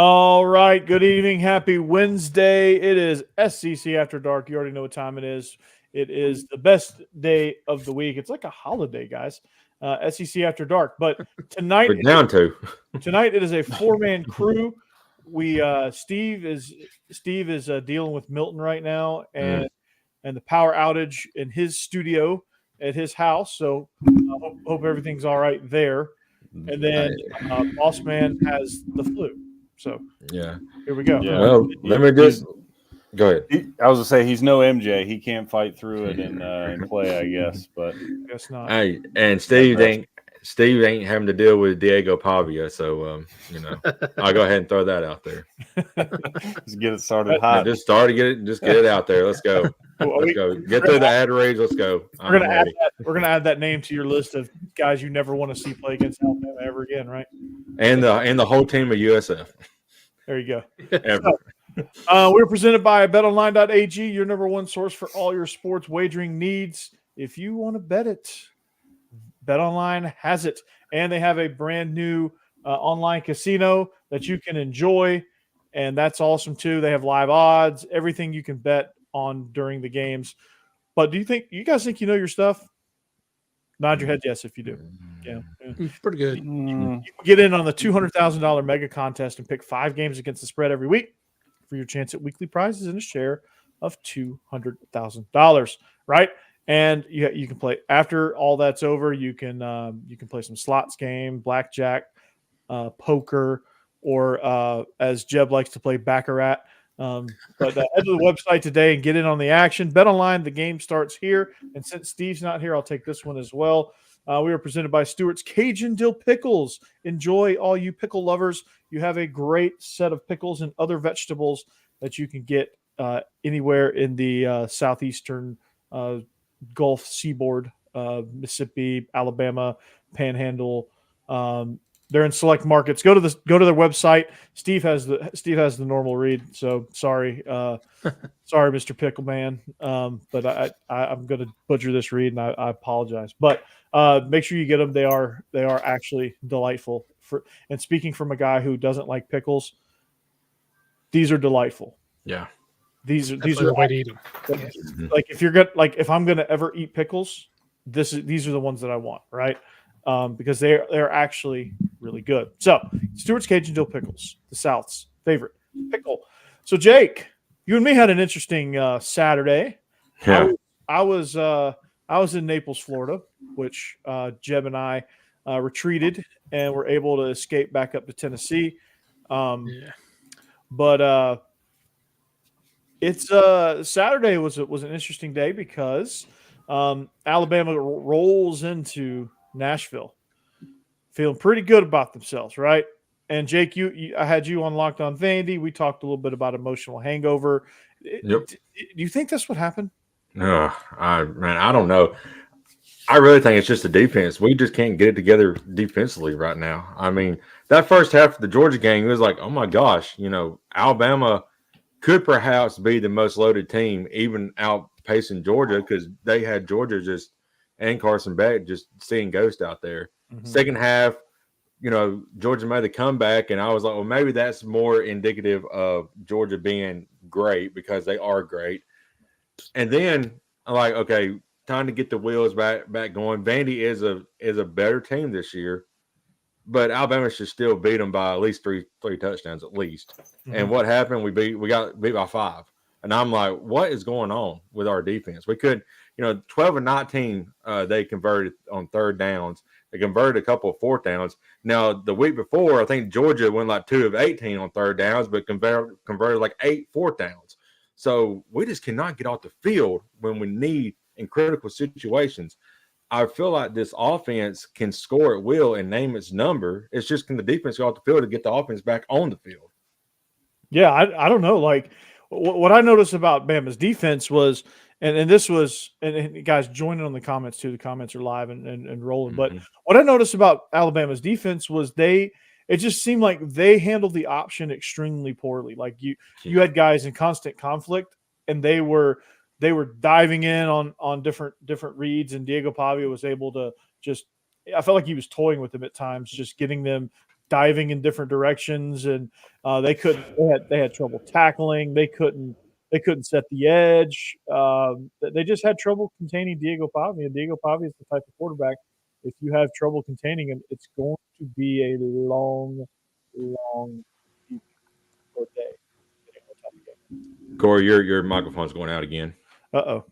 All right. Good evening. Happy Wednesday. It is SEC After Dark. You already know what time it is. It is the best day of the week. It's like a holiday, guys. SEC After Dark. But tonight, We're down to. Tonight it is a four-man crew. Steve is dealing with Milton right now, and the power outage in his studio at his house. So hope everything's all right there. And then Boss Man has the flu. So yeah, here we go. Yeah. Well, let me just go ahead. I was gonna say he's no MJ. He can't fight through it and play, I guess. But guess not. Hey, and Steve ain't having to deal with Diego Pavia, so I'll go ahead and throw that out there. Let's get it started hot. Just get it out there. Let's go. Let's go. Get through the ad reads. Let's go. We're gonna add that name to your list of guys you never want to see play against Alabama ever again, right? And the whole team of USF. There you go. Ever. We're presented by BetOnline.ag, your number one source for all your sports wagering needs. If you want to bet it, BetOnline has it, and they have a brand new online casino that you can enjoy, and that's awesome too. They have live odds, everything you can bet on during the games. But do you guys think you know your stuff? Nod your head yes if you do. Yeah. Pretty good. You can get in on the $200,000 mega contest and pick 5 games against the spread every week for your chance at weekly prizes and a share of $200,000, right? And you can play after all that's over. You can play some slots game, blackjack, poker, or as Jeb likes to play, baccarat. But head to the website today and get in on the action. Bet online, the game starts here. And since Steve's not here, I'll take this one as well. We are presented by Stewart's Cajun Dill Pickles. Enjoy, all you pickle lovers. You have a great set of pickles and other vegetables that you can get anywhere in the southeastern Gulf seaboard, Mississippi, Alabama, Panhandle. They're in select markets. Go to their website. Steve has the normal read. So sorry, Mr. Pickle Man. But I'm going to butcher this read, and I apologize. But make sure you get them. They are actually delightful. And speaking from a guy who doesn't like pickles, these are delightful. Yeah. These are the way to eat them. Like if I'm gonna ever eat pickles, these are the ones that I want, right? Because they're actually really good. So Stewart's Cajun Dill Pickles, the South's favorite pickle. So Jake, you and me had an interesting Saturday. Yeah. I was in Naples, Florida, which Jeb and I retreated and were able to escape back up to Tennessee. But it's Saturday was an interesting day because Alabama rolls into Nashville, feeling pretty good about themselves, right? And Jake, I had you on Locked On Vandy. We talked a little bit about emotional hangover. Yep. Do you think that's what happened? No, I don't know. I really think it's just the defense. We just can't get it together defensively right now. I mean, that first half of the Georgia game, it was like, oh my gosh, Alabama could perhaps be the most loaded team, even outpacing Georgia, because they had Georgia and Carson Beck just seeing ghost out there. Mm-hmm. Second half, Georgia made the comeback, and I was like, well, maybe that's more indicative of Georgia being great because they are great. And then I'm like, okay, time to get the wheels back going. Vandy is a better team this year, but Alabama should still beat them by at least three touchdowns at least. Mm-hmm. And what happened? We got beat by 5. And I'm like, what is going on with our defense? We could, 12 and 19, they converted on third downs. They converted a couple of fourth downs. Now, the week before, I think Georgia went like 2 of 18 on third downs, but converted like 8 fourth downs. So we just cannot get off the field when we need in critical situations. I feel like this offense can score at will and name its number. It's just can the defense go off the field to get the offense back on the field? Yeah, I don't know. Like what I noticed about Bama's defense was, and this was, and guys, join in on the comments too. The comments are live and rolling. Mm-hmm. But what I noticed about Alabama's defense was it just seemed like they handled the option extremely poorly. Like you had guys in constant conflict, and they were diving in on different reads, and Diego Pavia was able to I felt like he was toying with them at times, just getting them diving in different directions, and they couldn't. They had trouble tackling. They couldn't set the edge. They just had trouble containing Diego Pavia. And Diego Pavia is the type of quarterback. If you have trouble containing him, it's going to be a long week or day. Corey, your microphone's going out again. Uh-oh.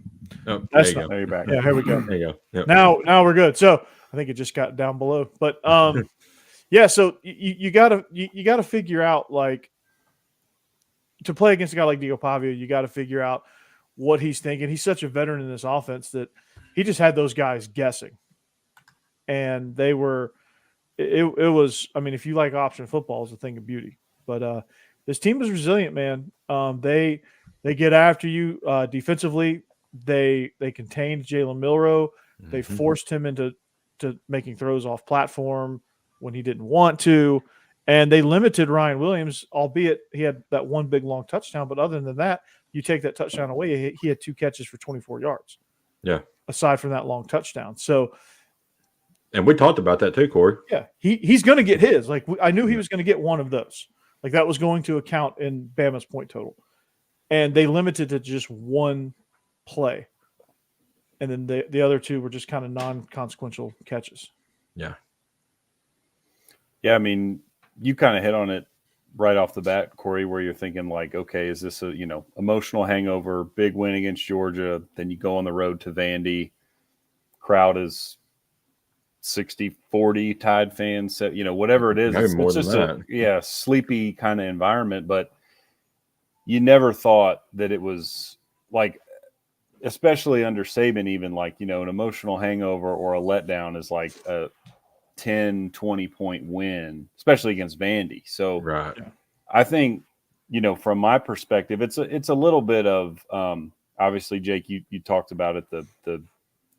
Oh, That's there you not, go. There you're back. Yeah, here we go. There you go. Yep. Now we're good. So I think it just got down below. But yeah, so you gotta figure out, like, to play against a guy like Diego Pavia, you got to figure out what he's thinking. He's such a veteran in this offense that he just had those guys guessing. And they were it was, I mean, if you like option football, it's a thing of beauty. But this team is resilient, man. They get after you defensively. They contained Jalen Milroe. They forced him into making throws off platform when he didn't want to. And they limited Ryan Williams, albeit he had that one big long touchdown. But other than that, you take that touchdown away, he had 2 catches for 24 yards. Yeah. Aside from that long touchdown. So, and we talked about that too, Corey. yeah, he's going to get his. Like, I knew he was going to get one of those. Like, that was going to account in Bama's point total. And they limited to just one play. And then the other 2 were just kind of non-consequential catches. Yeah. Yeah, I mean, you kind of hit on it right off the bat, Corey, where you're thinking, like, okay, is this a, emotional hangover, big win against Georgia, then you go on the road to Vandy, crowd is 60-40 Tide fans, whatever it is. It's just a sleepy kind of environment, but you never thought that it was, like, especially under Saban, even, like, an emotional hangover or a letdown is like a 10, 20-point win, especially against Vandy. So right. I think, from my perspective, it's a little bit of, obviously, Jake, you talked about it, the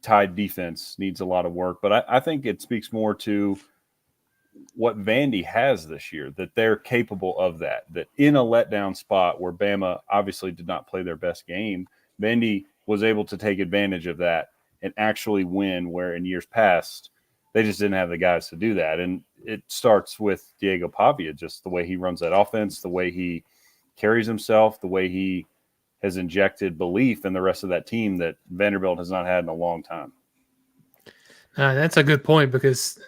Tide defense needs a lot of work, but I think it speaks more to what Vandy has this year, that they're capable of that in a letdown spot where Bama obviously did not play their best game, Vandy was able to take advantage of that and actually win, where in years past, they just didn't have the guys to do that. And it starts with Diego Pavia, just the way he runs that offense, the way he carries himself, the way he has injected belief in the rest of that team that Vanderbilt has not had in a long time. That's a good point, because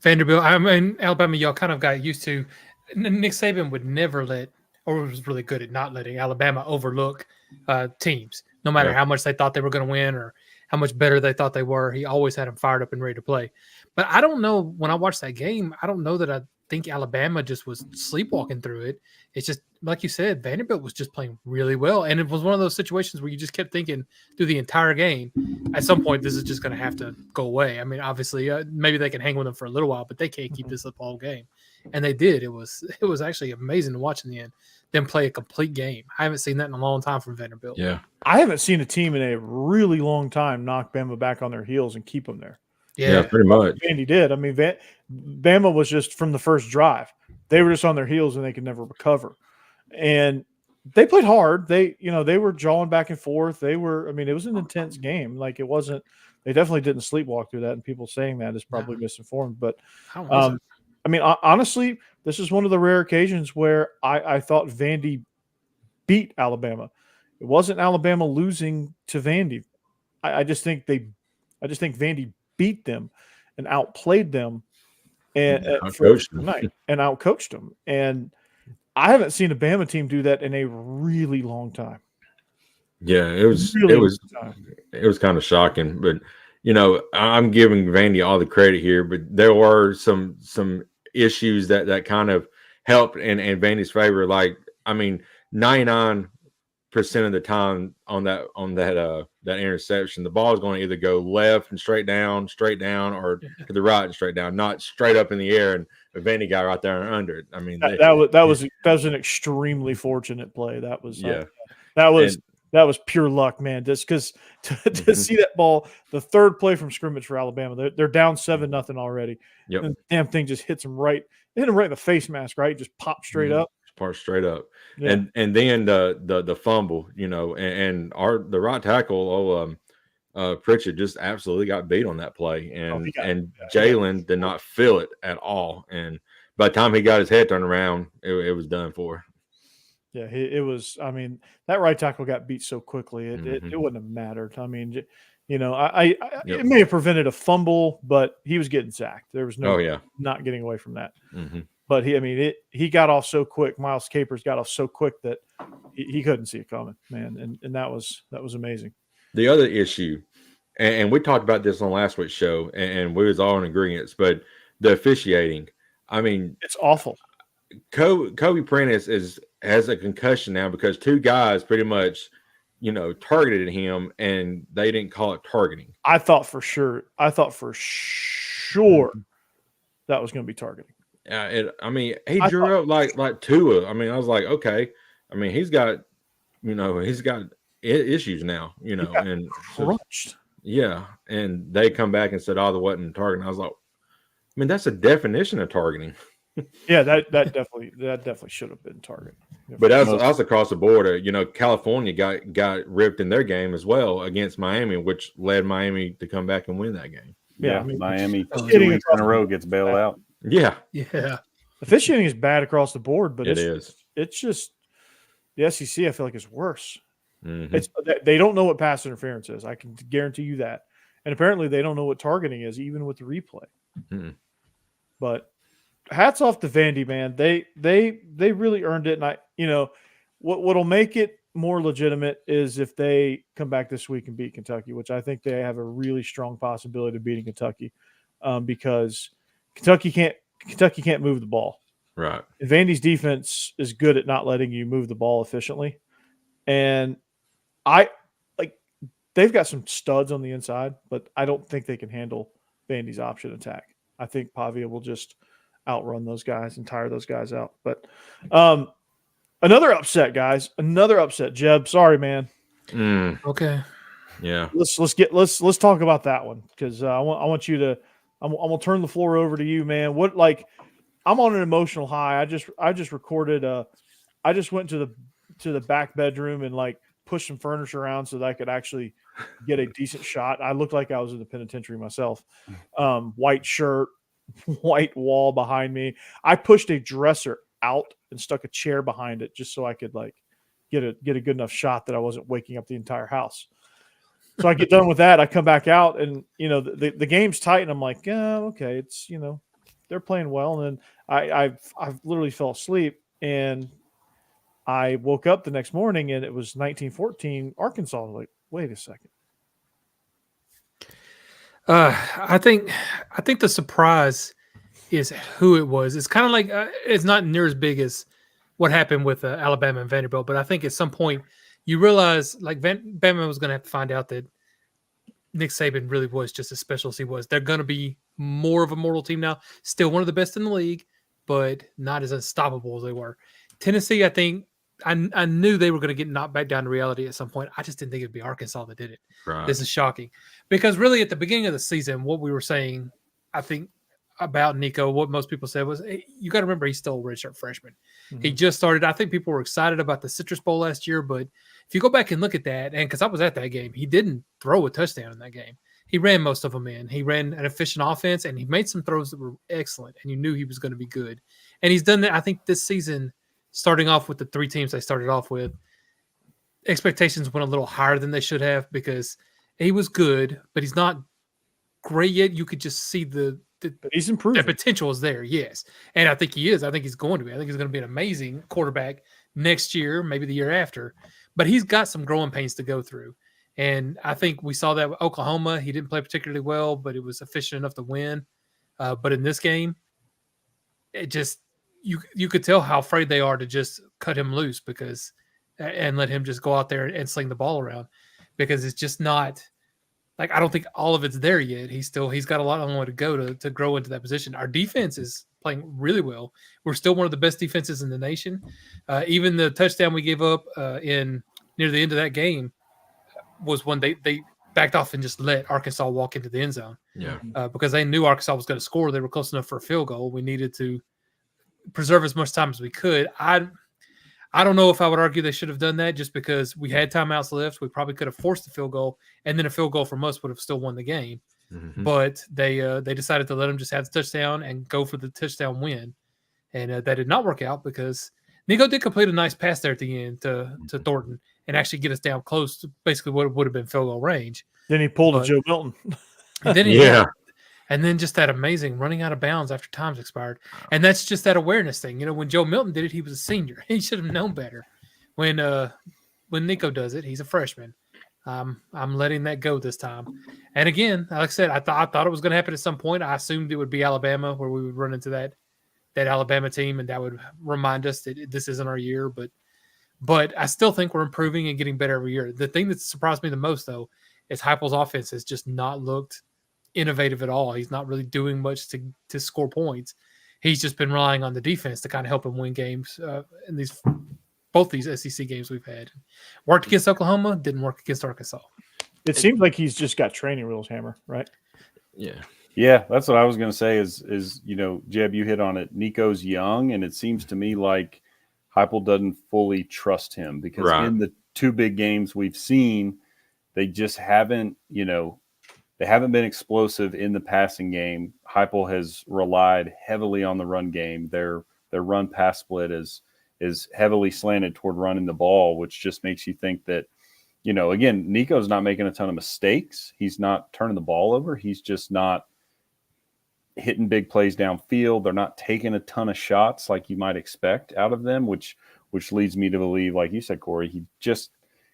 Vanderbilt, Alabama, y'all kind of got used to. Nick Saban would never let, or was really good at not letting Alabama overlook teams, no matter how much they thought they were going to win or how much better they thought they were. He always had them fired up and ready to play. But I don't know, when I watched that game, I don't know that I think Alabama just was sleepwalking through it. It's just, like you said, Vanderbilt was just playing really well. And it was one of those situations where you just kept thinking through the entire game, at some point, this is just going to have to go away. I mean, obviously, maybe they can hang with them for a little while, but they can't keep this up all game. And they did. It was actually amazing to watch in the end, them play a complete game. I haven't seen that in a long time from Vanderbilt. Yeah. I haven't seen a team in a really long time knock Bama back on their heels and keep them there. Yeah, pretty much. Vandy did. I mean, Bama was just from the first drive. They were just on their heels and they could never recover. And they played hard. They were jawing back and forth. It was an intense game. Like, it wasn't, they definitely didn't sleepwalk through that. And people saying that is probably misinformed. But honestly, this is one of the rare occasions where I thought Vandy beat Alabama. It wasn't Alabama losing to Vandy. I just think Vandy beat them and outplayed them and outcoached them. And I haven't seen a Bama team do that in a really long time. Yeah, it was kind of shocking, but I'm giving Vandy all the credit here, but there were some issues that kind of helped in Vandy's favor. Like, 99% of the time on that interception, the ball is going to either go left and straight down, or to the right and straight down, not straight up in the air and a Vandy guy right there and under it. I mean, that was an extremely fortunate play. That was that was pure luck, man. Just because to see that ball, the third play from scrimmage for Alabama, they're down 7-0 already. Yep. And the damn thing just hit him right in the face mask, right? Just popped straight up. Part straight up. Yeah. And then the fumble, and the right tackle, Pritchett just absolutely got beat on that play, and Jalen did not feel it at all. And by the time he got his head turned around, it was done for. Yeah, it was. I mean, that right tackle got beat so quickly, it wouldn't have mattered. I mean, you know, it may have prevented a fumble, but he was getting sacked. There was no not getting away from that. Mm-hmm. But he got off so quick. Miles Capers got off so quick that he couldn't see it coming, man. And that was amazing. The other issue, and we talked about this on last week's show, and we was all in agreement, but the officiating. I mean, it's awful. Kobe Prentice has a concussion now because two guys pretty much, you know, targeted him, and they didn't call it targeting. I thought for sure that was going to be targeting. I mean, he drew up like Tua. I mean, I was like, okay. I mean, he's got issues now, you know, and crunched. And they come back and said, "Oh, there wasn't targeting." I was like, I mean, that's a definition of targeting. Yeah, that definitely should have been targeting. But that's across the board. You know, California got ripped in their game as well against Miami, which led Miami to come back and win that game. Yeah, I mean, Miami 2 weeks in a row gets bailed out. Yeah. Officiating is bad across the board, but it's just the SEC. I feel like is worse. Mm-hmm. They don't know what pass interference is. I can guarantee you that. And apparently, they don't know what targeting is, even with the replay. Mm-hmm. But hats off to Vandy, man. They really earned it. And what'll make it more legitimate is if they come back this week and beat Kentucky, which I think they have a really strong possibility of beating Kentucky, because Kentucky can't move the ball. Right. And Vandy's defense is good at not letting you move the ball efficiently, and they've got some studs on the inside, but I don't think they can handle Vandy's option attack. I think Pavia will just outrun those guys and tire those guys out. But another upset, guys. Another upset. Jeb, sorry, man. Okay. Yeah. Let's talk about that one, because I want you to. I'm gonna turn the floor over to you, man. I'm on an emotional high. I just recorded. I just went to the back bedroom and pushed some furniture around so that I could actually get a decent shot. I looked like I was in the penitentiary myself. White shirt, white wall behind me. I pushed a dresser out and stuck a chair behind it just so I could get a good enough shot that I wasn't waking up the entire house. So I get done with that. I come back out and, the game's tight, and I'm like, yeah, okay. It's, they're playing well. And then I've literally fell asleep, and I woke up the next morning and it was 19-14 Arkansas. I was like, wait a second. I think the surprise is who it was. It's kind of like it's not near as big as what happened with Alabama and Vanderbilt, but I think at some point you realize Bama was going to have to find out that Nick Saban really was just as special as he was. They're going to be more of a mortal team now. Still one of the best in the league, but not as unstoppable as they were. Tennessee, I think I knew they were going to get knocked back down to reality at some point. I just didn't think it'd be Arkansas that did it. Right. This is shocking, because really at the beginning of the season, what we were saying, I think, about Nico, what most people said was, hey, you got to remember he's still a redshirt freshman. Mm-hmm. He just started. I think people were excited about the Citrus Bowl last year, but if you go back and look at that, and because I was at that game, he didn't throw a touchdown in that game. He ran most of them in. He ran an efficient offense, and he made some throws that were excellent, and you knew he was going to be good. And he's done that, I think, this season, starting off with the three teams they started off with. Expectations went a little higher than they should have, because he was good, but he's not great yet. You could just see he's improving. The potential is there, yes. And I think he is. I think he's going to be. I think he's going to be an amazing quarterback next year, maybe the year after. But he's got some growing pains to go through. And I think we saw that with Oklahoma. He didn't play particularly well, but it was efficient enough to win. But in this game, it just you could tell how afraid they are to just cut him loose and let him just go out there and sling the ball around, because it's just not like, I don't think all of it's there yet. He's got a lot of way to go to grow into that position. Our defense is playing really well. We're still one of the best defenses in the nation. Even the touchdown we gave up in near the end of that game was when they backed off and just let Arkansas walk into the end zone. Yeah. Because they knew Arkansas was going to score. They were close enough for a field goal. We needed to preserve as much time as we could. I don't know if I would argue they should have done that, just because we had timeouts left. We probably could have forced a field goal, and then a field goal from us would have still won the game. Mm-hmm. But they decided to let them just have the touchdown and go for the touchdown win. And that did not work out because Nico did complete a nice pass there at the end to Thornton and actually get us down close to basically what would have been field goal range. Then he pulled a Joe Milton. And then and then just that amazing running out of bounds after time's expired. And that's just that awareness thing. When Joe Milton did it, he was a senior. He should have known better. When Nico does it, he's a freshman. I'm letting that go this time. And again, like I said, I thought it was going to happen at some point. I assumed it would be Alabama, where we would run into that Alabama team, and that would remind us that this isn't our year. But I still think we're improving and getting better every year. The thing that surprised me the most, though, is Heupel's offense has just not looked innovative at all. He's not really doing much to score points. He's just been relying on the defense to kind of help him win games in both these SEC games we've had. Worked against Oklahoma, didn't work against Arkansas. It seems like he's just got training wheels, Hammer, right? Yeah, that's what I was going to say is Jeb, you hit on it. Nico's young, and it seems to me like Heupel doesn't fully trust him because in the two big games we've seen, they just haven't, they haven't been explosive in the passing game. Heupel has relied heavily on the run game. Their run pass split is heavily slanted toward running the ball, which just makes you think that, again, Nico's not making a ton of mistakes. He's not turning the ball over. He's just not hitting big plays downfield. They're not taking a ton of shots like you might expect out of them, which leads me to believe, like you said, Corey, he just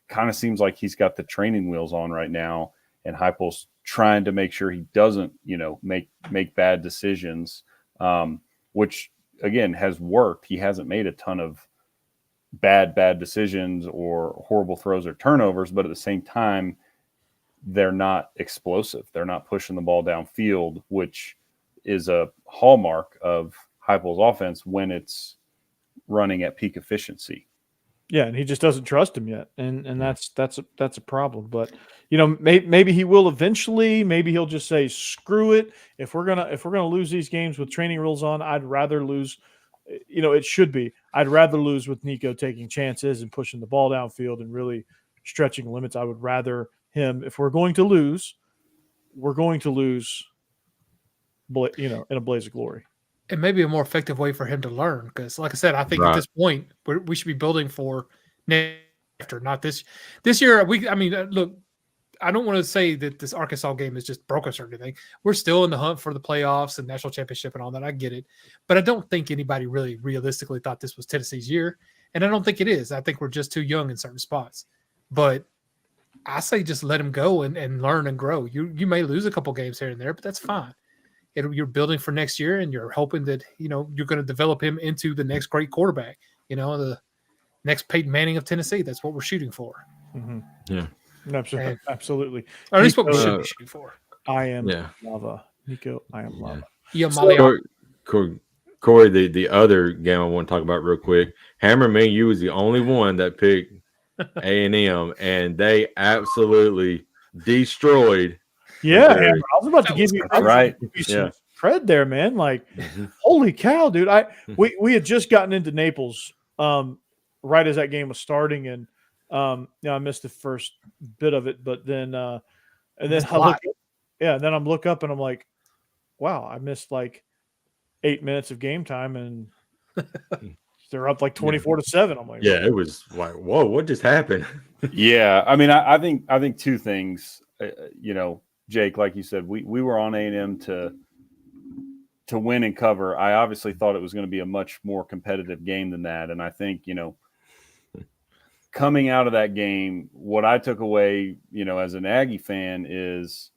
kind of seems like he's got the training wheels on right now, and Heupel's trying to make sure he doesn't, make bad decisions, which again has worked. He hasn't made a ton of bad decisions or horrible throws or turnovers, but at the same time, they're not explosive. They're not pushing the ball downfield, which is a hallmark of Heupel's offense when it's running at peak efficiency. Yeah, and he just doesn't trust him yet, and that's a problem. But maybe he will eventually. Maybe he'll just say, "Screw it! If we're gonna lose these games with training rules on, I'd rather lose." It should be. I'd rather lose with Nico taking chances and pushing the ball downfield and really stretching limits. I would rather him. If we're going to lose, we're going to lose. In a blaze of glory. It may be a more effective way for him to learn because, like I said, I think at this point we should be building for next after, not this year. Look, I don't want to say that this Arkansas game has just broke us or anything. We're still in the hunt for the playoffs and national championship and all that. I get it, but I don't think anybody really realistically thought this was Tennessee's year, and I don't think it is. I think we're just too young in certain spots. But I say just let him go and learn and grow. You may lose a couple games here and there, but that's fine. You're building for next year, and you're hoping that you're going to develop him into the next great quarterback. The next Peyton Manning of Tennessee. That's what we're shooting for. Mm-hmm. Yeah, absolutely. Or at least what we should be shooting for. I am lava, Nico. I am lava. Corey, the other game I want to talk about real quick. Hammer, me, you was the only one that picked A&M, and they absolutely destroyed. Yeah, I was about to give you some cred there, man. Like, holy cow, dude! We had just gotten into Naples right as that game was starting, and I missed the first bit of it, but then then I'm look up and I'm like, wow, I missed like 8 minutes of game time, and they're up like 24-7. I'm like, it was like, whoa, what just happened? Yeah, I think two things, Jake, like you said, we were on A&M to win and cover. I obviously thought it was going to be a much more competitive game than that. And I think, coming out of that game, what I took away, as an Aggie fan is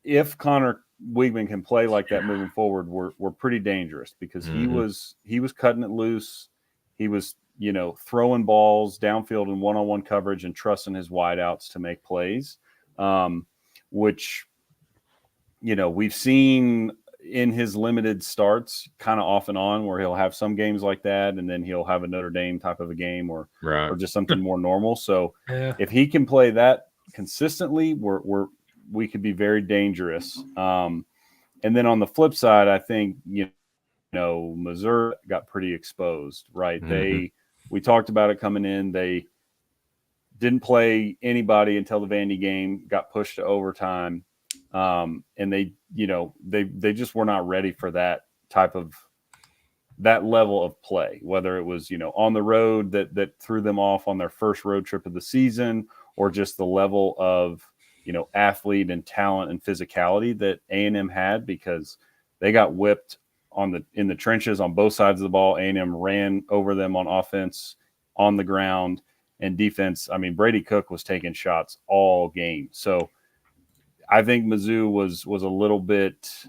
if Connor Weigman can play like that moving forward, we're pretty dangerous because he was cutting it loose. He was, throwing balls downfield in one-on-one coverage and trusting his wideouts to make plays. Which, we've seen in his limited starts kind of off and on where he'll have some games like that, and then he'll have a Notre Dame type of a game or just something more normal. So if he can play that consistently, we could be very dangerous. And then on the flip side, I think, Missouri got pretty exposed, right? Mm-hmm. We talked about it coming in. They didn't play anybody until the Vandy game, got pushed to overtime. And they just were not ready for that type of that level of play, whether it was, on the road that threw them off on their first road trip of the season, or just the level of, athlete and talent and physicality that A&M had, because they got whipped in the trenches on both sides of the ball. A&M ran over them on offense, on the ground, and defense. I mean, Brady Cook was taking shots all game. So I think Mizzou was a little bit,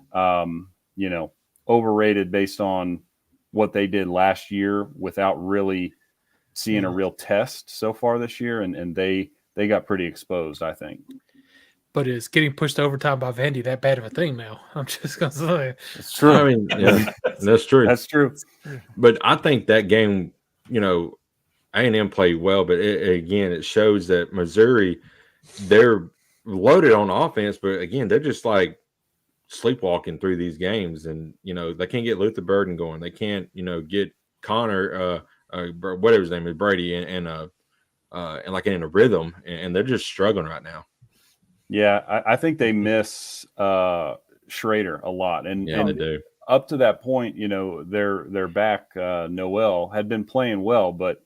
overrated based on what they did last year without really seeing a real test so far this year. And they got pretty exposed, I think. But is getting pushed to overtime by Vandy that bad of a thing now? I'm just going to say. It's true. I mean, yeah, that's true. That's true. But I think that game, A&M played well, but it shows that Missouri, they're loaded on offense, but again, they're just like sleepwalking through these games, and they can't get Luther Burton going. They can't, get Connor, whatever his name is, Brady, and like in a rhythm, and they're just struggling right now. Yeah, I think they miss Schrader a lot, and they do. Up to that point, their back Noel had been playing well, but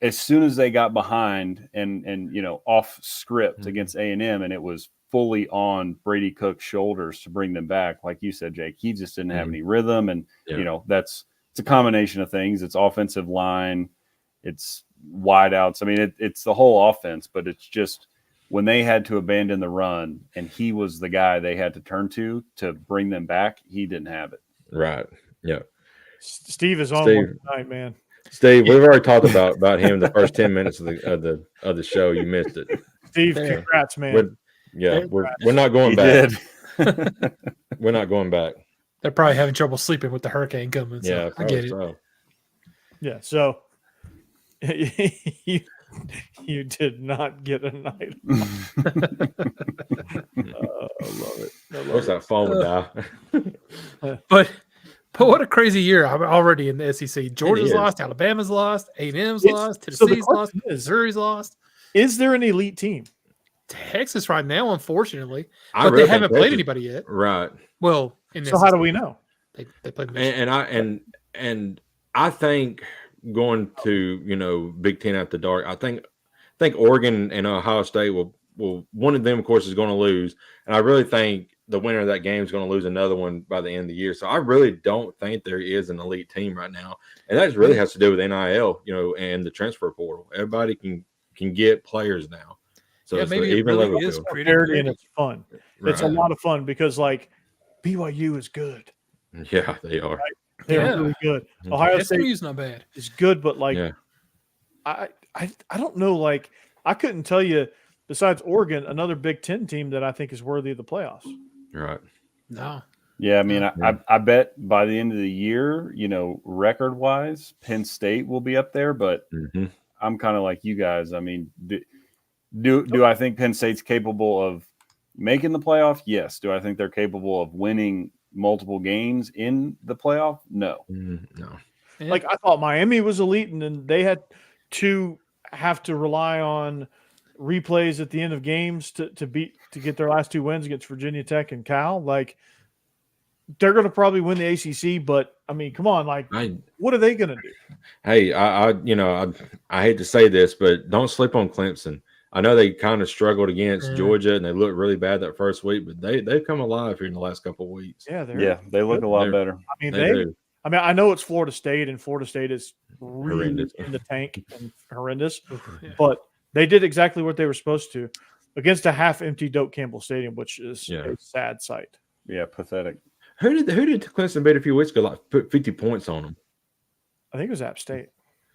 as soon as they got behind and off script against A&M, and it was fully on Brady Cook's shoulders to bring them back, like you said, Jake, he just didn't have any rhythm, and it's a combination of things. It's offensive line, it's wideouts. I mean, it's the whole offense, but it's just when they had to abandon the run and he was the guy they had to turn to bring them back, he didn't have it. Right. Yeah. Steve is on one tonight, man. Steve, we've already talked about him the first 10 minutes of the show. You missed it. Steve, congrats, man. We're not going back. We're not going back. They're probably having trouble sleeping with the hurricane coming. So Yeah, I get it. So. Yeah, so you did not get a night. I love it. Of course, that phone would die. But what a crazy year already in the SEC. Georgia's lost, Alabama's lost, A&M's lost, Tennessee's lost, Missouri's lost. Is there an elite team? Texas right now, unfortunately, but they haven't played anybody yet. Right. Well, so how do we know? They played and I think going to Big Ten after dark, I think Oregon and Ohio State will one of them, of course, is going to lose, and I really think the winner of that game is going to lose another one by the end of the year. So I really don't think there is an elite team right now, and that really has to do with NIL, and the transfer portal. Everybody can get players now. So it's maybe even it really level is field. Parity, and it's fun. Right. It's a lot of fun because BYU is good. Yeah, they are. Right? They're really good. Ohio State is not bad. It's good, but I don't know. I couldn't tell you besides Oregon another Big Ten team that I think is worthy of the playoffs. Right. No. Yeah, I mean, I bet by the end of the year, record-wise, Penn State will be up there. But I'm kind of like you guys. I mean, do I think Penn State's capable of making the playoff? Yes. Do I think they're capable of winning multiple games in the playoff? No. No. I thought Miami was elite, and then they had to have to rely on replays at the end of games to get their last two wins against Virginia Tech and Cal. They're going to probably win the ACC, but I mean, come on, what are they going to do? Hey, I hate to say this, but don't sleep on Clemson. I know they kind of struggled against Georgia, and they looked really bad that first week, but they've come alive here in the last couple of weeks. Yeah, they look a lot better. I mean, they do. I mean, I know it's Florida State, and Florida State is really in the tank and horrendous, but they did exactly what they were supposed to against a half-empty Doak Campbell Stadium, which is a sad sight. Yeah, pathetic. Who did Clemson beat a few weeks ago? Put 50 points on them. I think it was App State.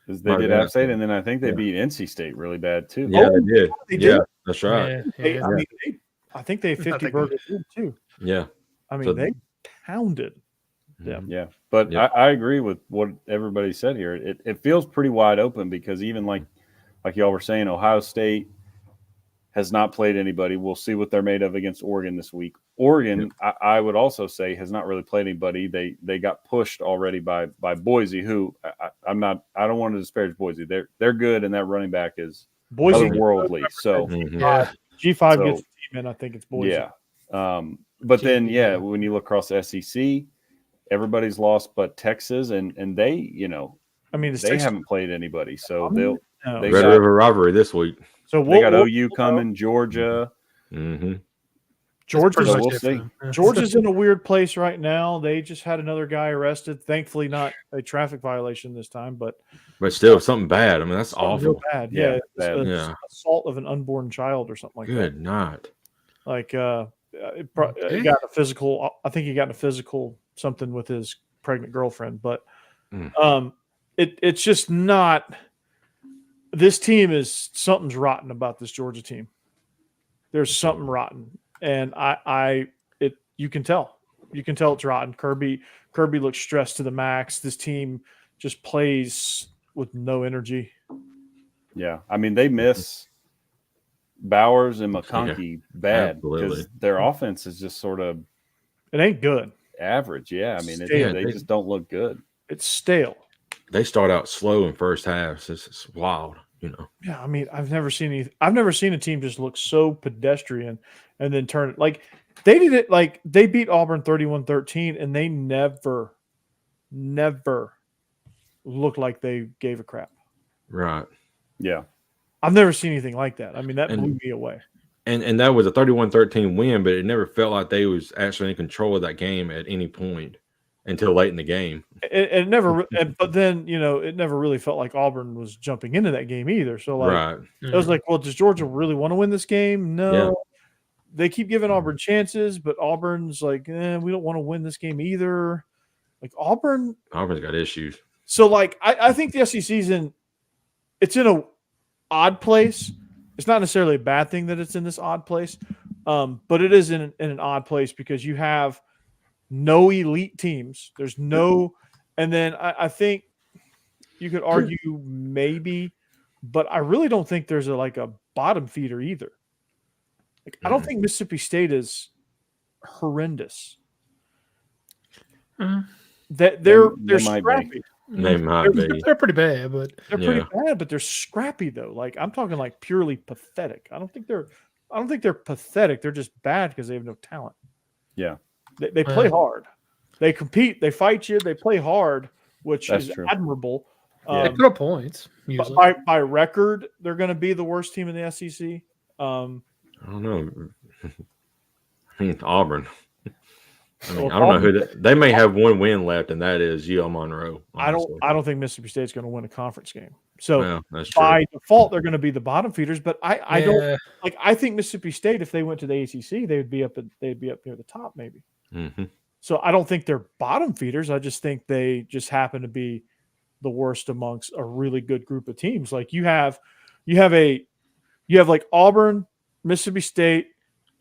They did App State, and then I think they beat NC State really bad too. Yeah, they did. Yeah, that's right. I think they 50 burger too. Yeah. I mean, they pounded them. Yeah, but I agree with what everybody said here. It feels pretty wide open because even like y'all were saying, Ohio State has not played anybody. We'll see what they're made of against Oregon this week. Oregon, I would also say, has not really played anybody. They got pushed already by Boise, who I don't want to disparage Boise. They're good, and that running back is otherworldly. So G5 gets the team in. I think it's Boise. Yeah, but then when you look across the SEC, everybody's lost but Texas, and they, I mean, they haven't played anybody, so they Red got River rivalry this week. So they got OU coming, Georgia. Mm-hmm. Georgia's, So we'll see. Georgia's in a weird place right now. They just had another guy arrested. Thankfully, not a traffic violation this time, but still something bad. I mean, that's awful. real bad. Yeah, bad. Assault of an unborn child or something like that. Good night. Like he got a physical. I think he got in a physical something with his pregnant girlfriend. But it's just not. This team is something's rotten about this Georgia team. There's something rotten, and you can tell it's rotten. Kirby looks stressed to the max. This team just plays with no energy. Yeah, I mean they miss Bowers and McConkey bad because their offense is just sort of it ain't good. Average, yeah. I mean they just don't look good. It's stale. They start out slow in first half. It's wild, Yeah, I mean, I've never seen a team just look so pedestrian and then turn it like they did it. Like they beat Auburn 31-13, and they never looked like they gave a crap. Right. Yeah. I've never seen anything like that. I mean, that blew me away. And that was a 31-13 win, but it never felt like they was actually in control of that game at any point until late in the game. It never, but then it never really felt like Auburn was jumping into that game either. So like, it was like, well, does Georgia really want to win this game? No. Yeah. They keep giving Auburn chances, but Auburn's like, we don't want to win this game either. Like Auburn's got issues. So like, I think the SEC's it's in a odd place. It's not necessarily a bad thing that it's in this odd place, but it is in an odd place because you have no elite teams. There's no, and then I think you could argue maybe, but I really don't think there's a bottom feeder either. Like I don't think Mississippi State is horrendous. That they're scrappy. They might be. They're pretty bad, but they're pretty bad. But they're scrappy though. Like I'm talking like purely pathetic. I don't think they're pathetic. They're just bad because they have no talent. Yeah. They play hard. They compete. They fight you. They play hard, which That's is true. admirable. They put up points. By record, they're going to be the worst team in the SEC. I don't know. I mean, Auburn. I don't know who they may have one win left, and that is UL Monroe. Honestly. I don't think Mississippi State's going to win a conference game. So that's true. By default, they're going to be the bottom feeders. But I don't like. I think Mississippi State, if they went to the ACC, they'd be up near the top, maybe. Mm-hmm. So I don't think they're bottom feeders. I just think they just happen to be the worst amongst a really good group of teams. Like you have like Auburn, Mississippi State,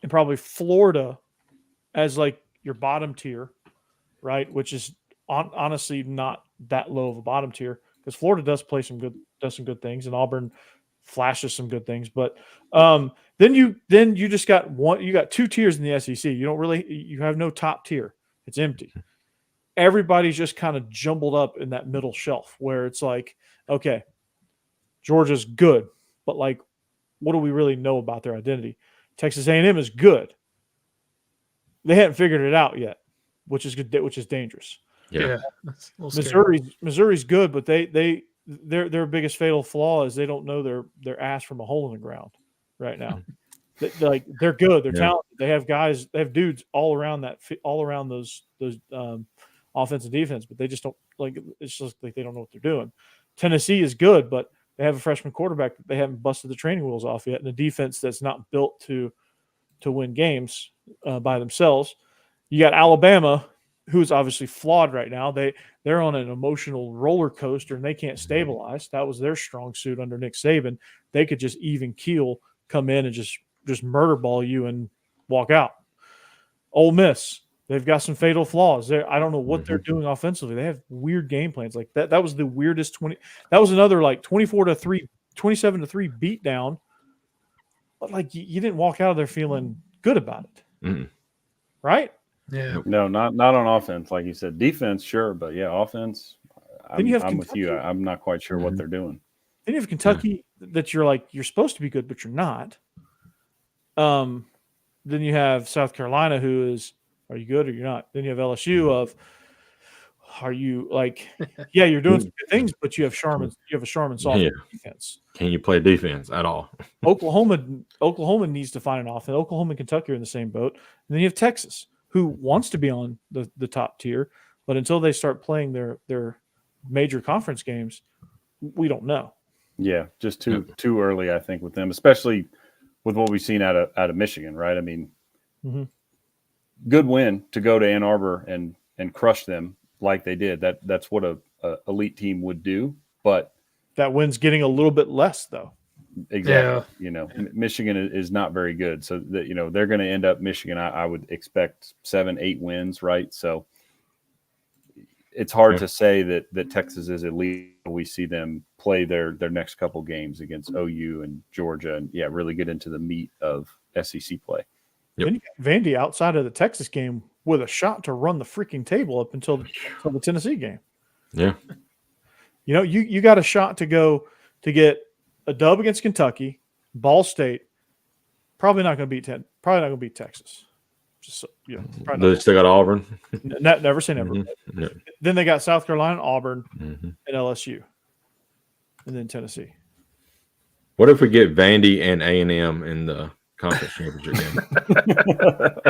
and probably Florida as like your bottom tier, right? Which is honestly not that low of a bottom tier because Florida does some good things, and Auburn flashes some good things. But then you just got one. You got two tiers in the SEC. You have no top tier. It's empty. Everybody's just kind of jumbled up in that middle shelf where it's like, okay, Georgia's good, but like, what do we really know about their identity? Texas A&M is good. They haven't figured it out yet, which is good, which is dangerous. Yeah. Missouri's good, but their biggest fatal flaw is they don't know their ass from a hole in the ground right now. They're good. They're talented. They have guys. They have dudes all around those offense and defense, but they just don't like. It's just like they don't know what they're doing. Tennessee is good, but they have a freshman quarterback that they haven't busted the training wheels off yet, and a defense that's not built to win games by themselves. You got Alabama, who's obviously flawed right now. They're on an emotional roller coaster and they can't stabilize. That was their strong suit under Nick Saban. They could just even keel, come in and just murder ball you and walk out. Ole Miss, they've got some fatal flaws. I don't know what they're doing offensively. They have weird game plans like that. That was the weirdest that was another like 24-3, 27-3 beatdown. But like you didn't walk out of there feeling good about it. Right? Yeah. No, not on offense, like you said. Defense, sure, but yeah, offense. I'm with you. I'm not quite sure what they're doing. Then you have Kentucky that you're supposed to be good, but you're not. Then you have South Carolina, who is, are you good or you're not? Then you have LSU of, are you like, yeah, you're doing some good things, but you have Sharman soft defense. Can you play defense at all? Oklahoma needs to find an offense. Oklahoma and Kentucky are in the same boat. And then you have Texas, who wants to be on the top tier, but until they start playing their major conference games, we don't know. Yeah, just too early, I think, with them, especially with what we've seen out of Michigan, right? I mean, good win to go to Ann Arbor and crush them like they did. That's what a elite team would do, but that win's getting a little bit less, though. Exactly. Yeah. Michigan is not very good, so that they're going to end up Michigan. I would expect 7-8 wins, right? So it's hard to say that Texas is elite. We see them play their next couple games against OU and Georgia, and really get into the meat of SEC play. Yep. Then you got Vandy outside of the Texas game with a shot to run the freaking table up until the Tennessee game. Yeah. You got a shot to go to get a dub against Kentucky, Ball State. Probably not going to beat Texas. Just they still got Auburn. Never say never. Mm-hmm. Yep. Then they got South Carolina, Auburn, and LSU, and then Tennessee. What if we get Vandy and A&M in the conference championship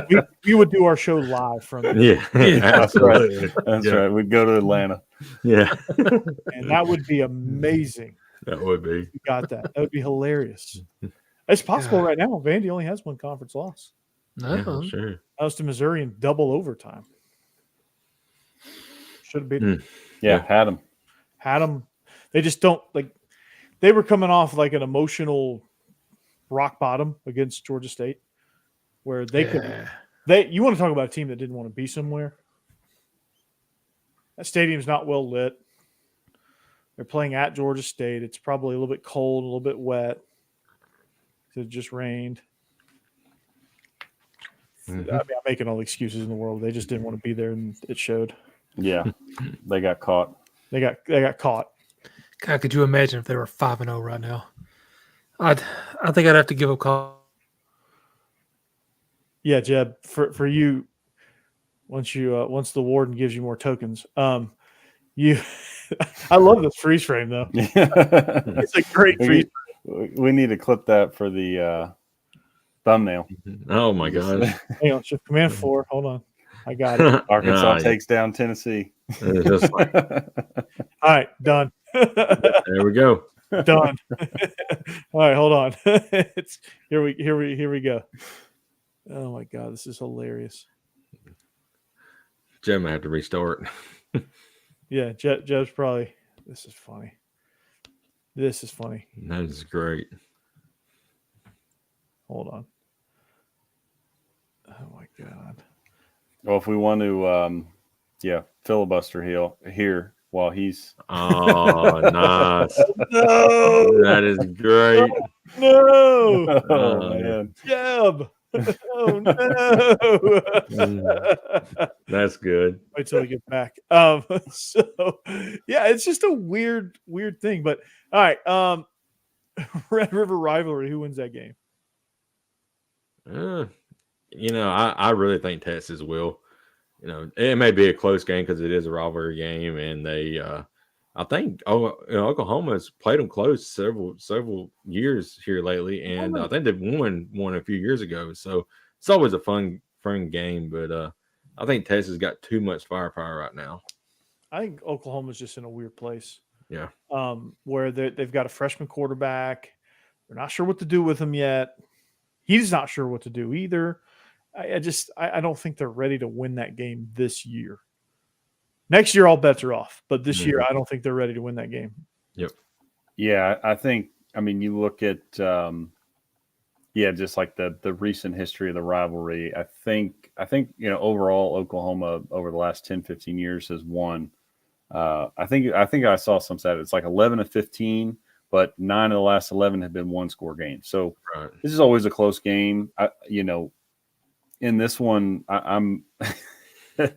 game? we would do our show live from absolutely. That's right. We'd go to Atlanta. Yeah. And that would be amazing. That would be. You got that. That would be hilarious. It's possible right now. Vandy only has one conference loss. No. Sure. That was to Missouri in double overtime. Should have been. Had them. Had them. They just don't they were coming off like an emotional rock bottom against Georgia State, where they could. You want to talk about a team that didn't want to be somewhere? That stadium's not well lit. They're playing at Georgia State. It's probably a little bit cold, a little bit wet. It just rained. I mean, I'm making all the excuses in the world. They just didn't want to be there, and it showed. Yeah, they got caught. They got caught. God, could you imagine if they were 5-0 right now? I think I'd have to give a call. Yeah, Jeb, for you, once the warden gives you more tokens, I love this freeze frame though. It's a great freeze frame. We need to clip that for the thumbnail. Oh my God! Hang on, Shift Command 4. Hold on, I got it. Arkansas takes down Tennessee. Just all right, done. There we go. Done. All right, hold on. Here we go. Oh my God, this is hilarious. Jeb might have to restart. Yeah, Jeb's probably. This is funny. That is great. Hold on. Oh my God. Well, if we want to, filibuster here while he's. Oh, nice. No, that is great. No. Oh man, Jeb. Oh no. That's good. Wait till we get back. It's just a weird thing. But all right, Red River rivalry. Who wins that game? I really think Texas will. It may be a close game because it is a rivalry game, and they, I think, Oklahoma has played them close several years here lately, and I think they've won one a few years ago. So it's always a fun game, but I think Texas got too much firepower right now. I think Oklahoma's just in a weird place. Yeah. Where they've got a freshman quarterback. They're not sure what to do with him yet. He's not sure what to do either. I don't think they're ready to win that game this year. Next year, all bets are off. But this year, I don't think they're ready to win that game. Yep. Yeah, I think. I mean, you look at, just like the recent history of the rivalry. I think overall Oklahoma over the last 10, 15 years has won. I think I saw some stat. It's like 11-15, but 9 of the last 11 have been one-score games. So This is always a close game. In this one, I'm. Hey,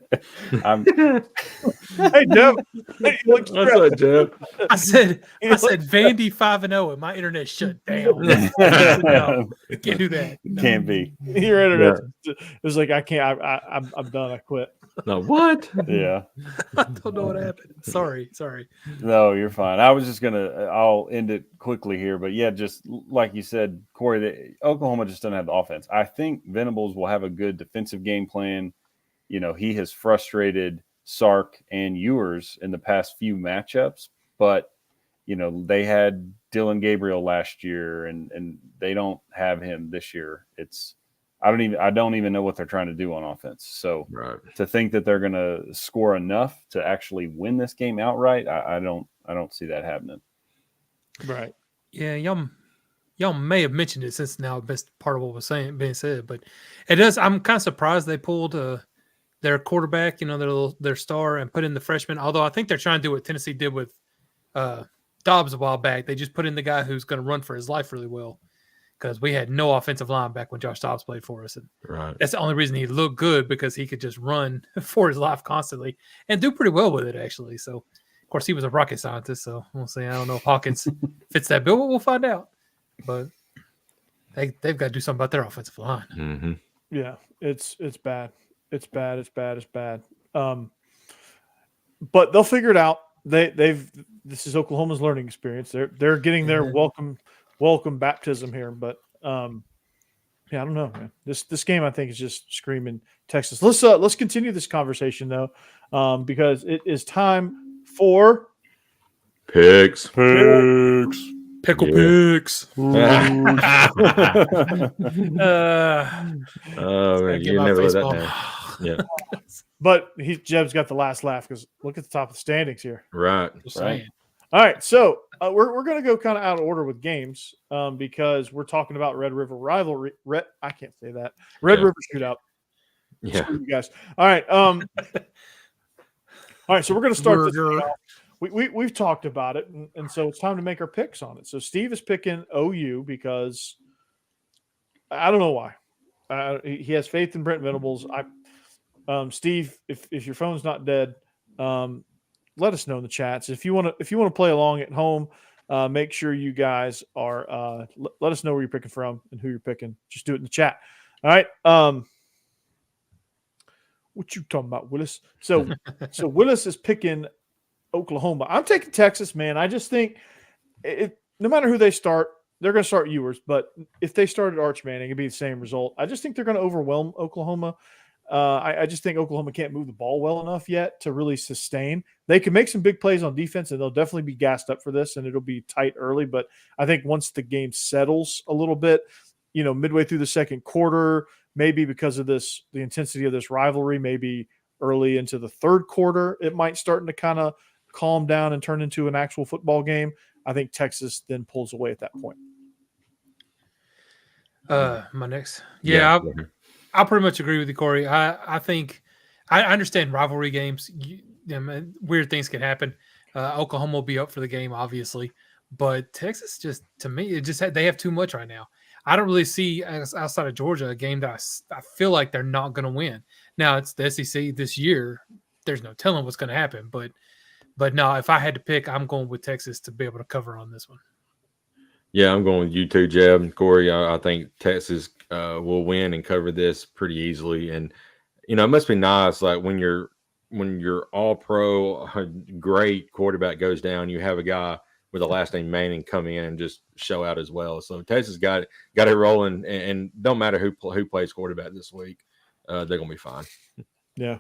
Jeff. Hey, what's up, Jeff? I said Vandy 5-0, and my internet shut down. No, can't do that. No. Can't be. Your internet. It was like I can't. I'm done. I quit. No, what? Yeah. I don't know what happened. Sorry. No, you're fine. I was just I'll end it quickly here, but yeah, just like you said, Corey, Oklahoma just doesn't have the offense. I think Venables will have a good defensive game plan. You know, he has frustrated Sark and Ewers in the past few matchups, but you know, they had Dylan Gabriel last year and they don't have him this year. I don't even know what they're trying to do on offense. So to think that they're going to score enough to actually win this game outright, I don't see that happening. Right. Yeah, y'all may have mentioned it since now best part of what was being said, but it does. I'm kind of surprised they pulled their quarterback, you know, their star, and put in the freshman. Although I think they're trying to do what Tennessee did with Dobbs a while back. They just put in the guy who's going to run for his life really well, because we had no offensive line back when Josh Dobbs played for us. And that's the only reason he looked good, because he could just run for his life constantly and do pretty well with it, actually. So, of course, he was a rocket scientist. So we'll see. I don't know if Hawkins fits that bill, but we'll find out. But they've got to do something about their offensive line. Mm-hmm. Yeah, it's bad. It's bad. But they'll figure it out. This is Oklahoma's learning experience. They're getting their welcome baptism here. But yeah, I don't know, man. This game I think is just screaming Texas. Let's continue this conversation though, because it is time for picks. Pickle picks. Oh, you never let that down. Yeah. But Jeb's got the last laugh because look at the top of the standings here. Right. All right, so we're going to go kind of out of order with games because we're talking about Red River rivalry. I can't say that. Red River Shootout. Yeah. Screw you guys. All right. All right. So we're going to start this thing off. We've talked about it, and so it's time to make our picks on it. So Steve is picking OU because I don't know why. He has faith in Brent Venables. Steve, if your phone's not dead, let us know in the chats. If you want to play along at home, make sure you guys are let us know where you're picking from and who you're picking. Just do it in the chat. All right. What you talking about, Willis? So Willis is picking Oklahoma. I'm taking Texas, man. I just think no matter who they start, they're going to start Ewers. But if they started Arch Manning, it'd be the same result. I just think they're going to overwhelm Oklahoma. I just think Oklahoma can't move the ball well enough yet to really sustain. They can make some big plays on defense, and they'll definitely be gassed up for this, and it'll be tight early. But I think once the game settles a little bit, you know, midway through the second quarter, maybe because of the intensity of this rivalry, maybe early into the third quarter, it might start to kind of calm down and turn into an actual football game. I think Texas then pulls away at that point. My next. Yeah. I'll pretty much agree with you, Corey. I think I understand rivalry games. Weird things can happen. Oklahoma will be up for the game, obviously. But Texas, just to me, they have too much right now. I don't really see, outside of Georgia, a game that I feel like they're not going to win. Now, it's the SEC this year. There's no telling what's going to happen. But no, if I had to pick, I'm going with Texas to be able to cover on this one. Yeah, I'm going with you too, Jeb and Corey. I think Texas will win and cover this pretty easily. And, you know, it must be nice, like when your all-pro, great quarterback goes down, you have a guy with the last name Manning come in and just show out as well. So Texas got it rolling, and don't matter who plays quarterback this week, they're going to be fine. Yeah.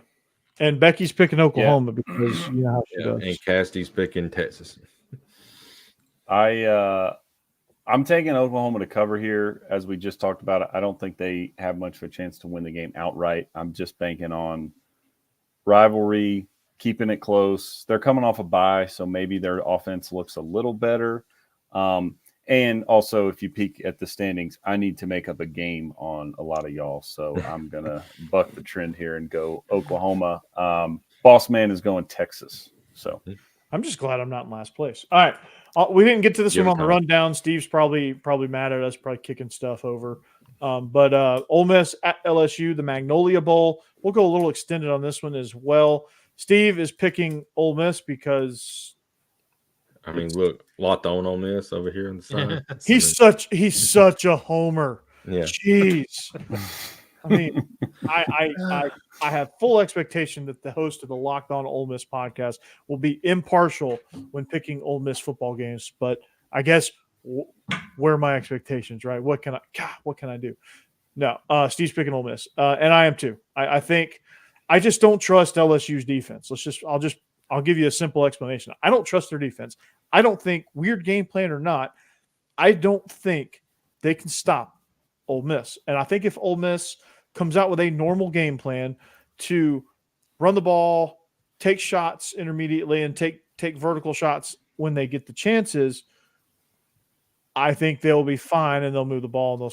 And Becky's picking Oklahoma because you know how she does. And Cassidy's picking Texas. I'm taking Oklahoma to cover here, as we just talked about. I don't think they have much of a chance to win the game outright. I'm just banking on rivalry, keeping it close. They're coming off a bye, so maybe their offense looks a little better. And also, if you peek at the standings, I need to make up a game on a lot of y'all. So I'm going to buck the trend here and go Oklahoma. Boss man is going Texas. So I'm just glad I'm not in last place. All right. We didn't get to this one on the rundown. Steve's probably mad at us, probably kicking stuff over. But Ole Miss at LSU, the Magnolia Bowl. We'll go a little extended on this one as well. Steve is picking Ole Miss because I mean, look, locked on Ole Miss over here on the side. He's such a homer. Yeah. Jeez. I mean, I have full expectation that the host of the Locked On Ole Miss podcast will be impartial when picking Ole Miss football games. But I guess where are my expectations, right? What can I do? No, Steve's picking Ole Miss, and I am too. I think I just don't trust LSU's defense. I'll give you a simple explanation. I don't trust their defense. I don't think, weird game plan or not, I don't think they can stop Ole Miss. And I think if Ole Miss comes out with a normal game plan to run the ball, take shots intermediately, and take vertical shots when they get the chances, I think they'll be fine and they'll move the ball.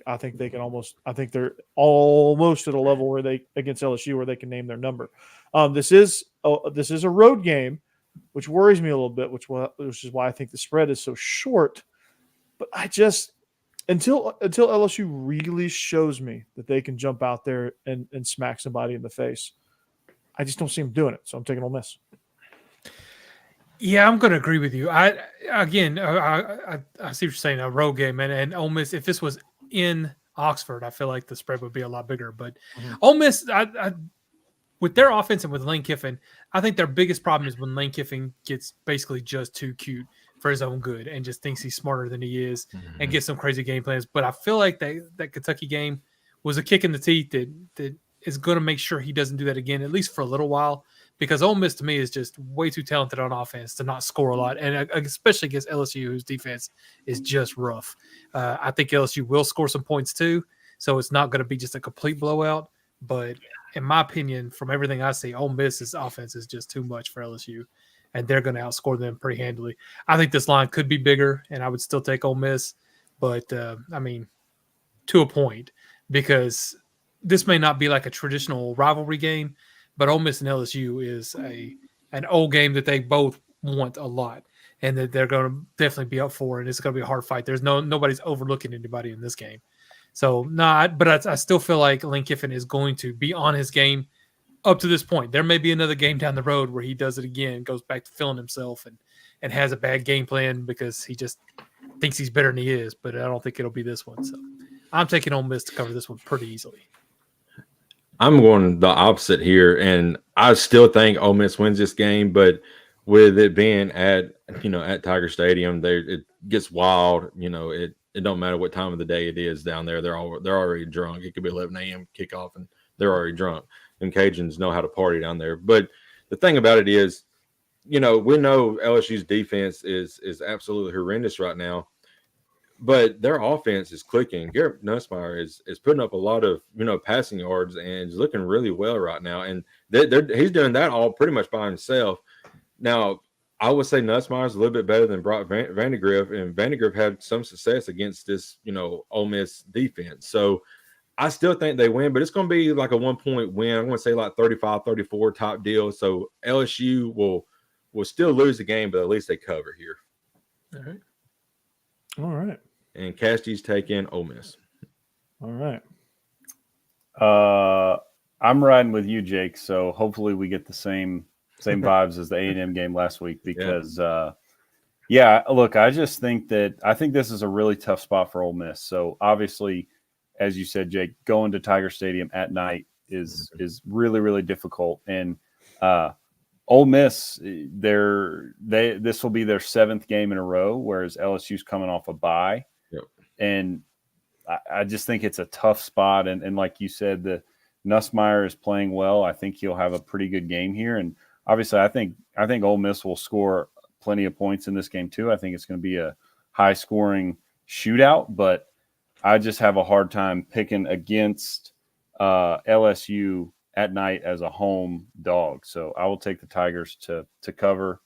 I think they're almost at a level where they against LSU where they can name their number. This is a road game, which worries me a little bit, which is why I think the spread is so short. But I just until LSU really shows me that they can jump out there and smack somebody in the face, I just don't see them doing it. So I'm taking Ole Miss. Yeah, I'm going to agree with you. I see what you're saying, a road game, and Ole Miss. If this was in Oxford, I feel like the spread would be a lot bigger. But Ole Miss, with their offense and with Lane Kiffin, I think their biggest problem is when Lane Kiffin gets basically just too cute for his own good and just thinks he's smarter than he is and gets some crazy game plans. But I feel like that Kentucky game was a kick in the teeth that is going to make sure he doesn't do that again, at least for a little while. Because Ole Miss, to me, is just way too talented on offense to not score a lot, and especially against LSU, whose defense is just rough. I think LSU will score some points too, so it's not going to be just a complete blowout. But in my opinion, from everything I see, Ole Miss's offense is just too much for LSU, and they're going to outscore them pretty handily. I think this line could be bigger, and I would still take Ole Miss, but I mean, to a point, because this may not be like a traditional rivalry game. But Ole Miss and LSU is an old game that they both want a lot, and that they're going to definitely be up for, and it's going to be a hard fight. There's nobody's overlooking anybody in this game. So, but I still feel like Lane Kiffin is going to be on his game up to this point. There may be another game down the road where he does it again, goes back to feeling himself, and has a bad game plan because he just thinks he's better than he is, but I don't think it'll be this one. So I'm taking Ole Miss to cover this one pretty easily. I'm going the opposite here, and I still think Ole Miss wins this game. But with it being at Tiger Stadium, it gets wild. It don't matter what time of the day it is down there. They're already drunk. It could be 11 a.m. kickoff, and they're already drunk. And Cajuns know how to party down there. But the thing about it is, we know LSU's defense is absolutely horrendous right now. But their offense is clicking. Garrett Nussmeier is putting up a lot of passing yards and is looking really well right now. And he's doing that all pretty much by himself. Now, I would say Nussmeier is a little bit better than Brock Vandegrift, and Vandegrift had some success against this Ole Miss defense. So I still think they win, but it's going to be like a 1-point win. I'm going to say like 35-34 type deal. So LSU will still lose the game, but at least they cover here. All right. And Casty's taking Ole Miss. All right. I'm riding with you, Jake. So hopefully we get the same vibes as the A&M game last week because, look, I think this is a really tough spot for Ole Miss. So obviously, as you said, Jake, going to Tiger Stadium at night is really, really difficult. And Ole Miss, this will be their 7th game in a row, whereas LSU's coming off a bye. Yep. And I just think it's a tough spot. And like you said, the Nussmeier is playing well. I think he'll have a pretty good game here. And obviously, I think Ole Miss will score plenty of points in this game too. I think it's going to be a high-scoring shootout, but I just have a hard time picking against LSU at night as a home dog. So I will take the Tigers to cover.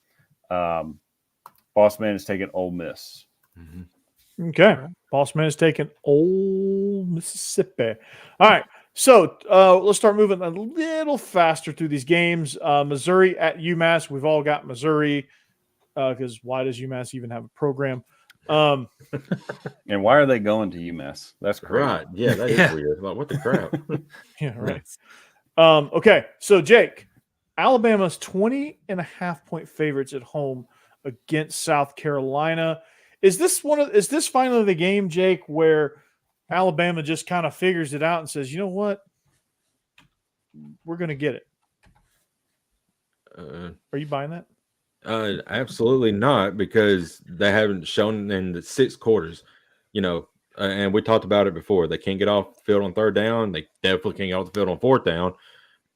Boss Man is taking Ole Miss. Mm-hmm. Okay. Boss Man is taking Ole Mississippi. All right. So let's start moving a little faster through these games. Missouri at UMass. We've all got Missouri because why does UMass even have a program? And why are they going to UMass? That's crazy. Right. Yeah, that is weird. Like, what the crap? Yeah, right. Okay. So, Jake, Alabama's 20.5-point favorites at home against South Carolina. Is this finally the game, Jake, where Alabama just kind of figures it out and says, you know what? We're going to get it. Are you buying that? Absolutely not, because they haven't shown in the 6 quarters, and we talked about it before. They can't get off the field on 3rd down. They definitely can't get off the field on 4th down.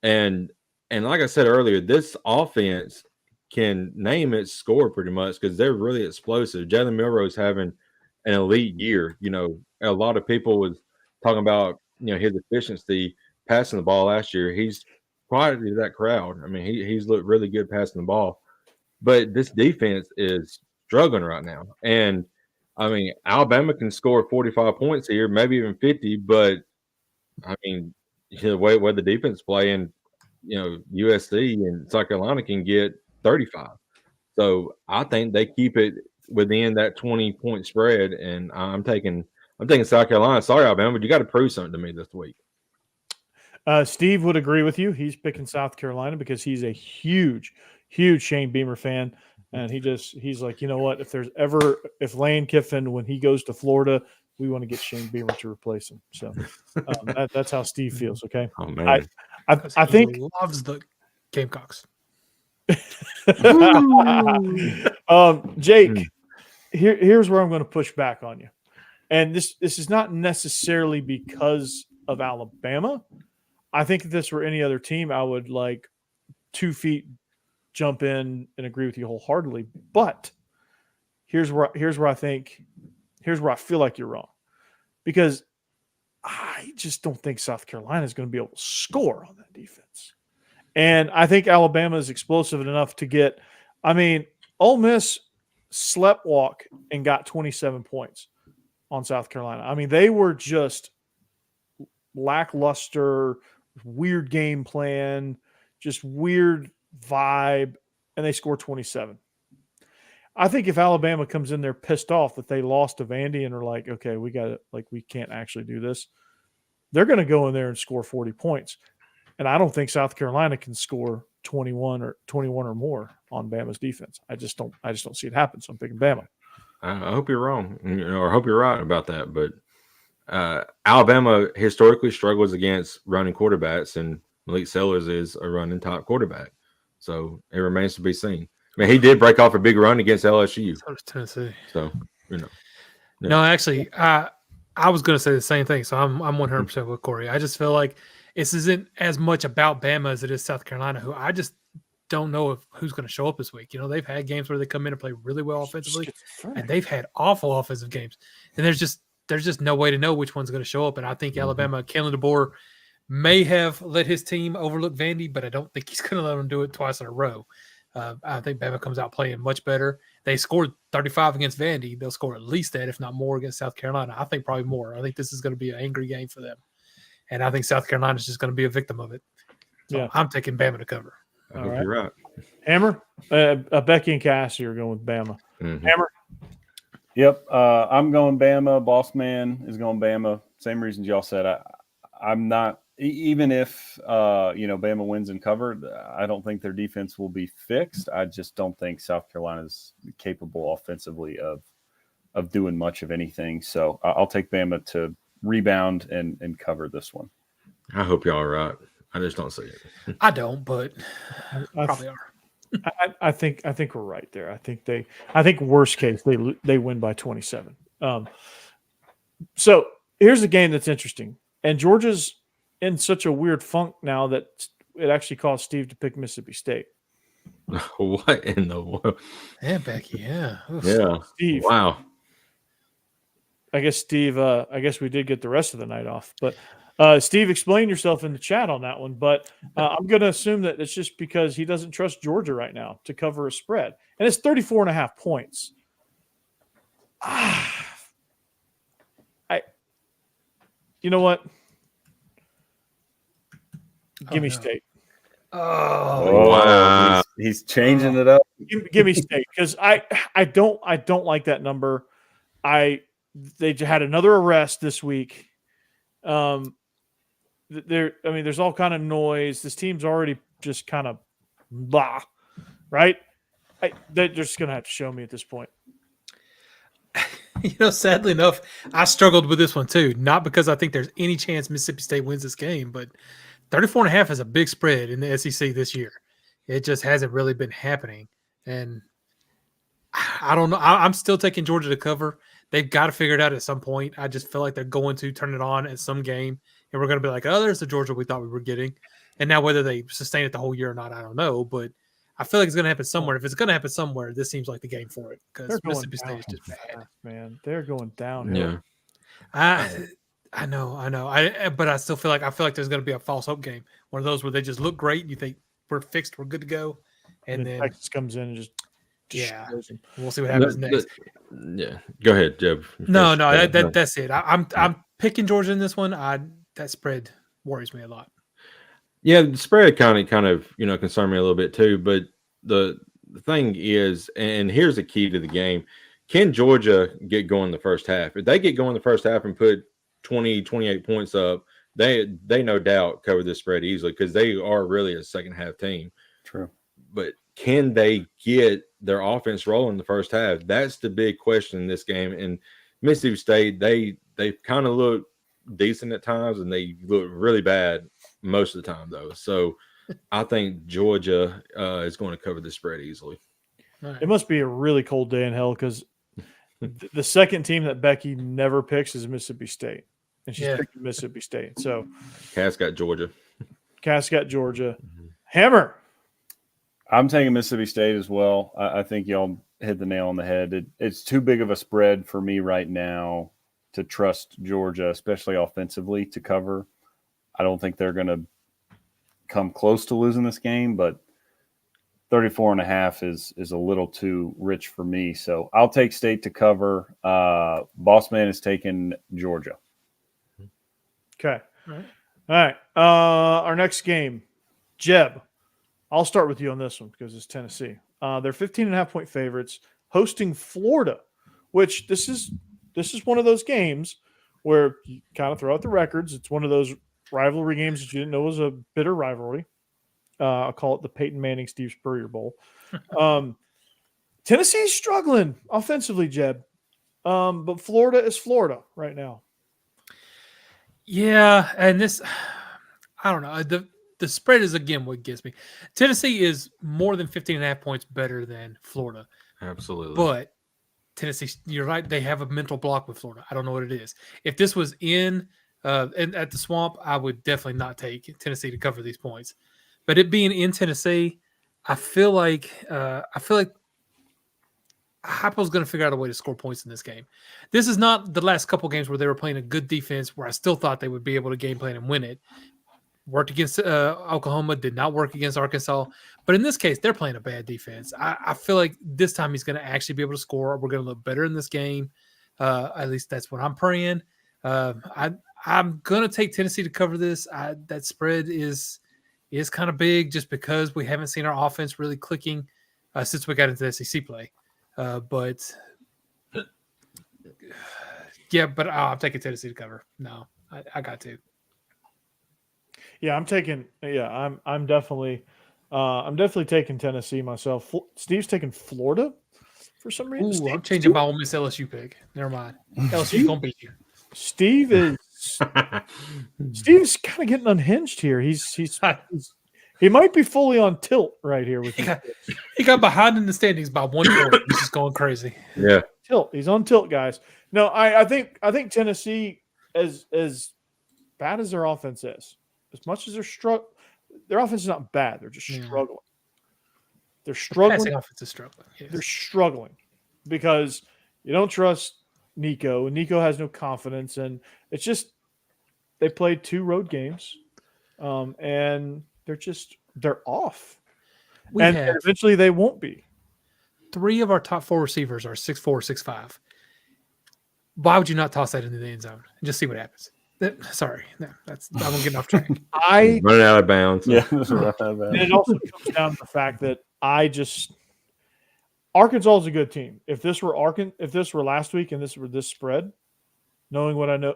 And like I said earlier, this offense can name its score pretty much because they're really explosive. Jalen Milroe's having an elite year. A lot of people was talking about, his efficiency passing the ball last year. He's quietly that crowd. I mean, he's looked really good passing the ball. But this defense is struggling right now. And, I mean, Alabama can score 45 points here, maybe even 50. But, I mean, the way the defense playing, USC and South Carolina can get 35. So I think they keep it within that 20-point spread. And I'm taking South Carolina. Sorry, Alabama, but you got to prove something to me this week. Steve would agree with you. He's picking South Carolina because he's a huge Shane Beamer fan. And he's like, you know what? If Lane Kiffin, when he goes to Florida, we want to get Shane Beamer to replace him. So that's how Steve feels. Okay. Oh man. I think he loves the Gamecocks. Jake, here's where I'm going to push back on you. And this is not necessarily because of Alabama. I think if this were any other team, I would 2 feet jump in and agree with you wholeheartedly. But here's where I feel like you're wrong, because I just don't think South Carolina is going to be able to score on that defense. And I think Alabama is explosive enough to get. I mean, Ole Miss slept walk and got 27 points on South Carolina. I mean, they were just lackluster, weird game plan, just weird vibe, and they scored 27. I think if Alabama comes in there pissed off that they lost to Vandy and are like, okay, we can't actually do this, they're going to go in there and score 40 points. And I don't think South Carolina can score 21 or more on Bama's defense. I just don't see it happen. So I'm picking Bama. I hope you're wrong, or I hope you're right about that. But Alabama historically struggles against running quarterbacks, and Malik Sellers is a running top quarterback. So it remains to be seen. I mean, he did break off a big run against LSU. So does Tennessee. So, Yeah. No, actually, I was going to say the same thing. So I'm 100% with Corey. I just feel like this isn't as much about Bama as it is South Carolina, who I just don't know who's going to show up this week. They've had games where they come in and play really well offensively, and they've had awful offensive games. And there's just no way to know which one's going to show up. And I think Alabama, Kalen DeBoer may have let his team overlook Vandy, but I don't think he's going to let them do it twice in a row. I think Bama comes out playing much better. They scored 35 against Vandy. They'll score at least that, if not more, against South Carolina. I think probably more. I think this is going to be an angry game for them. And I think South Carolina is just going to be a victim of it. So yeah. I'm taking Bama to cover. I hope you're right. Hammer? Becky and Cassie are going with Bama. Mm-hmm. Hammer? Yep. I'm going Bama. Boss man is going Bama. Same reasons y'all said. I'm not – even if, Bama wins and covered, I don't think their defense will be fixed. I just don't think South Carolina's capable offensively of doing much of anything. So I'll take Bama to rebound and cover this one. I hope y'all are right. I just don't see it. I don't, but probably are. I think we're right there. I think worst case they win by 27. So here's a game that's interesting, and Georgia's in such a weird funk now that it actually caused Steve to pick Mississippi State. What in the world? Yeah, Becky. Yeah. Oof. Yeah. Steve. Wow. I guess Steve. I guess we did get the rest of the night off, but. Steve, explain yourself in the chat on that one, but I'm going to assume that it's just because he doesn't trust Georgia right now to cover a spread. And it's 34.5 points. You know what? Give me State. Oh, wow. He's changing it up. Give me State, because I don't like that number. They had another arrest this week. There's all kind of noise. This team's already just kind of blah, right? They're just going to have to show me at this point. Sadly enough, I struggled with this one too. Not because I think there's any chance Mississippi State wins this game, but 34.5 is a big spread in the SEC this year. It just hasn't really been happening. And I don't know. I'm still taking Georgia to cover. They've got to figure it out at some point. I just feel like they're going to turn it on at some game. And we're going to be like, oh, there's the Georgia we thought we were getting. And now whether they sustain it the whole year or not, I don't know. But I feel like it's going to happen somewhere. If it's going to happen somewhere, this seems like the game for it because Mississippi State is just bad. Man, they're going downhill. Yeah. I know. But I still feel like there's going to be a false hope game. One of those where they just look great and you think we're fixed, we're good to go. And then Texas comes in and just we'll see what happens next. Yeah, go ahead, Jeb. No, that's it. I'm picking Georgia in this one. That spread worries me a lot. Yeah, the spread kind of concerned me a little bit too. But the thing is, and here's the key to the game: can Georgia get going the first half? If they get going the first half and put 20, 28 points up, they no doubt cover this spread easily because they are really a second half team. True, but can they get their offense rolling the first half? That's the big question in this game. And Mississippi State, they kind of look decent at times, and they look really bad most of the time, though. So I think Georgia is going to cover the spread easily. Right. It must be a really cold day in hell because the second team that Becky never picks is Mississippi State, and she's picking Mississippi State. So Cass got Georgia. Mm-hmm. Hammer. I'm taking Mississippi State as well. I think y'all hit the nail on the head. It's too big of a spread for me right now to trust Georgia, especially offensively, to cover. I don't think they're going to come close to losing this game, but 34.5 is a little too rich for me. So I'll take State to cover. Bossman is taking Georgia. Okay. All right. Our next game, Jeb. I'll start with you on this one because it's Tennessee. They're 15.5-point favorites hosting Florida, which this is one of those games where you kind of throw out the records. It's one of those rivalry games that you didn't know was a bitter rivalry. I'll call it the Peyton Manning Steve Spurrier Bowl. Tennessee's struggling offensively, Jeb, but Florida is Florida right now. Yeah, and this, I don't know. The spread is, again, what gets me. Tennessee is more than 15.5 points better than Florida. Absolutely. But Tennessee, you're right, they have a mental block with Florida. I don't know what it is. If this was in at the Swamp, I would definitely not take Tennessee to cover these points. But it being in Tennessee, I feel like Heupel's going to figure out a way to score points in this game. This is not the last couple games where they were playing a good defense where I still thought they would be able to game plan and win it. Worked against Oklahoma, did not work against Arkansas. But in this case, they're playing a bad defense. I feel like this time he's going to actually be able to score. We're going to look better in this game. At least that's what I'm praying. I'm going to take Tennessee to cover this. That spread is kind of big just because we haven't seen our offense really clicking since we got into the SEC play. But I'm taking Tennessee to cover. No, I got to. Yeah, I'm definitely taking Tennessee myself. Steve's taking Florida for some reason. I'm changing my Ole Miss LSU pick. Never mind. LSU's gonna beat you. Steve's kind of getting unhinged here. He might be fully on tilt right here with he got behind in the standings by 1 point. He's just going crazy. Yeah. Tilt. He's on tilt, guys. No, I think Tennessee, as bad as their offense is, as much as their offense is not bad. They're just struggling. They're struggling. Passing offense is struggling. Yes. They're struggling because you don't trust Nico. Nico has no confidence, and it's just they played 2 road games, and they're off. And eventually they won't be. 3 of our top 4 receivers are 6'4", 6'5". Why would you not toss that into the end zone and just see what happens? Sorry, no, I'm getting off track. Running out of bounds. Yeah, and it also comes down to the fact that Arkansas is a good team. If this were last week and this were this spread, knowing what I know,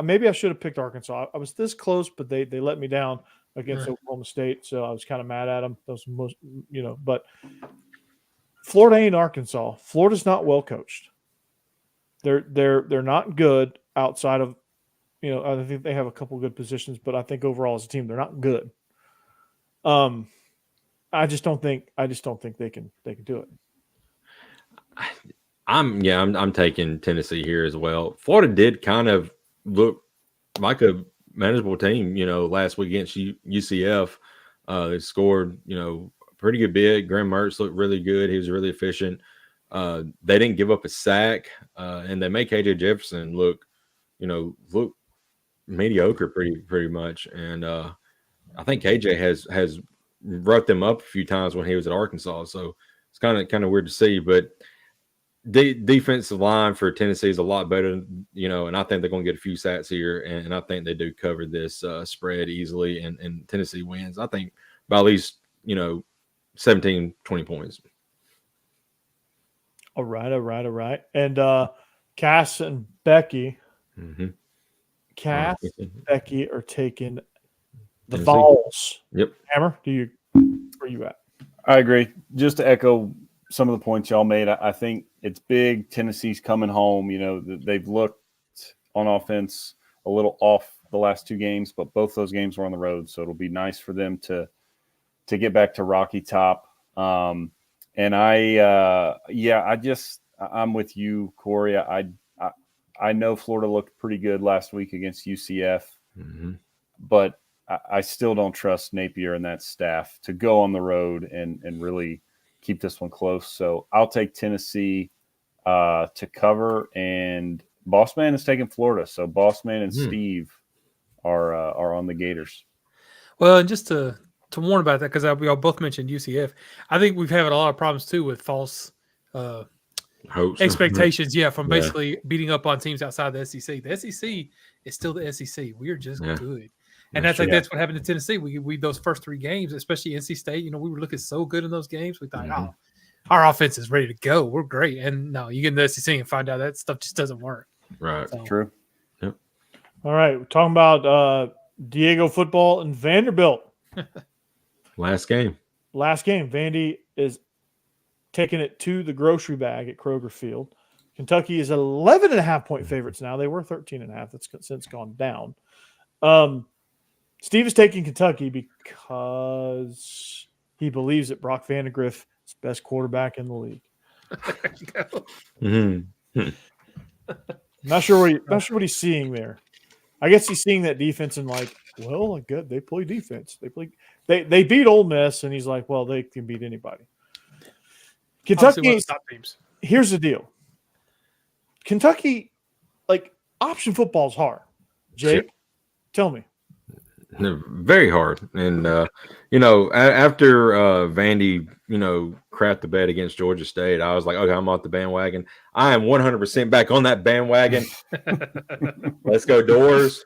maybe I should have picked Arkansas. I was this close, but they let me down against Oklahoma State, so I was kind of mad at them. But Florida ain't Arkansas. Florida's not well coached. They're not good outside of, I think they have a couple good positions, but I think overall as a team they're not good. I just don't think they can do it. I'm taking Tennessee here as well. Florida did kind of look like a manageable team, last week against UCF. They scored, pretty good bit. Graham Mertz looked really good. He was really efficient. They didn't give up a sack, and they made KJ Jefferson look mediocre pretty much. And I think KJ has roughed them up a few times when he was at Arkansas. So it's kind of weird to see, but the defensive line for Tennessee is a lot better, and I think they're going to get a few sacks here, and I think they do cover this spread easily, and Tennessee wins. I think by at least 17, 20 points. All right. And Cass and Becky, Cass and Becky are taking the Vols. Yep. Hammer, where you at? I agree. Just to echo some of the points y'all made, I think it's big. Tennessee's coming home. They've looked on offense a little off the last two games, but both those games were on the road, so it'll be nice for them to get back to Rocky Top. And I'm with you, Corey. I know Florida looked pretty good last week against UCF, but I still don't trust Napier and that staff to go on the road and really keep this one close. So I'll take Tennessee to cover, and Bossman is taking Florida. So Bossman and Steve are on the Gators. Well, and just to warn about that, because we all both mentioned UCF, I think we've had a lot of problems too with false hopes, expectations. From basically beating up on teams outside the SEC. The SEC is still the SEC. We're just good. And that's what happened to Tennessee. We those first three games, especially NC State, we were looking so good in those games. We thought, our offense is ready to go. We're great. And no, you get in the SEC and find out that stuff just doesn't work. Right. So. True. Yep. All right. We're talking about Diego football and Vanderbilt. Last game. Vandy is taking it to the grocery bag at Kroger Field. Kentucky is 11.5-point favorites now. They were 13.5. That's since gone down. Steve is taking Kentucky because he believes that Brock Vandagriff is the best quarterback in the league. Not sure what he's seeing there. I guess he's seeing that defense and good. They play defense. They beat Ole Miss, and he's like, well, they can beat anybody. Kentucky. Top teams. Here's the deal. Kentucky, option football is hard. Jake, tell me. Very hard. And, after Vandy, crapped the bed against Georgia State, I was like, okay, I'm off the bandwagon. I am 100% back on that bandwagon. Let's go Doors.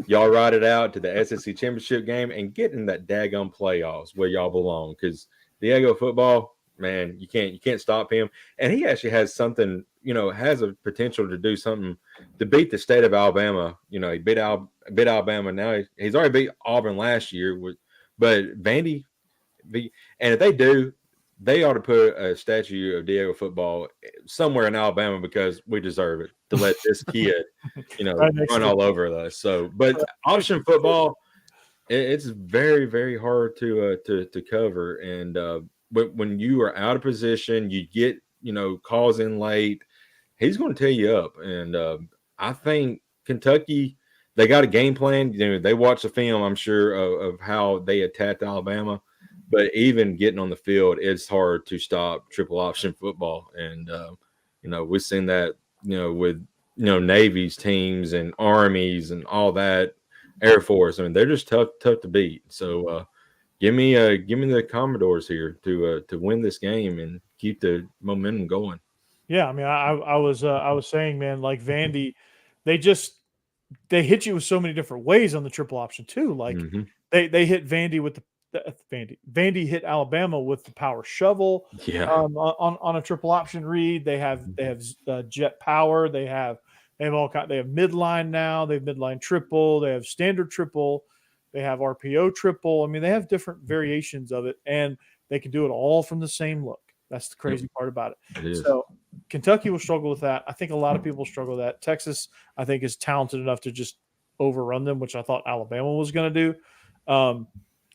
Y'all ride it out to the SEC championship game and get in that daggone playoffs where y'all belong. Because Diego football, man, you can't stop him. And he actually has something, has a potential to do something to beat the state of Alabama. He beat Alabama. Now he's already beat Auburn last year. But Vandy, and if they do, they ought to put a statue of Diego football somewhere in Alabama because we deserve it to let this kid, run all over us. So, but option football, it's very, very hard to cover. And when you are out of position, you get, calls in late, he's going to tear you up. And I think Kentucky, they got a game plan. They watched the film, I'm sure, of how they attacked Alabama. But even getting on the field, it's hard to stop triple option football. And, we've seen that, with, Navy's teams and Armies and all that, Air Force. I mean, they're just tough to beat. So give me the Commodores here to win this game and keep the momentum going. Yeah, I mean, I was saying, man, like Vandy, they hit you with so many different ways on the triple option too. Like they hit Vandy with Vandy hit Alabama with the power shovel. Yeah. On a triple option read, they have jet power. They have all kind. They have midline now. They have midline triple. They have standard triple. They have RPO triple. I mean, they have different variations of it, and they can do it all from the same look. That's the crazy part about it. It is. So Kentucky will struggle with that. I think a lot of people struggle with that. Texas, I think, is talented enough to just overrun them, which I thought Alabama was going to do. Nope.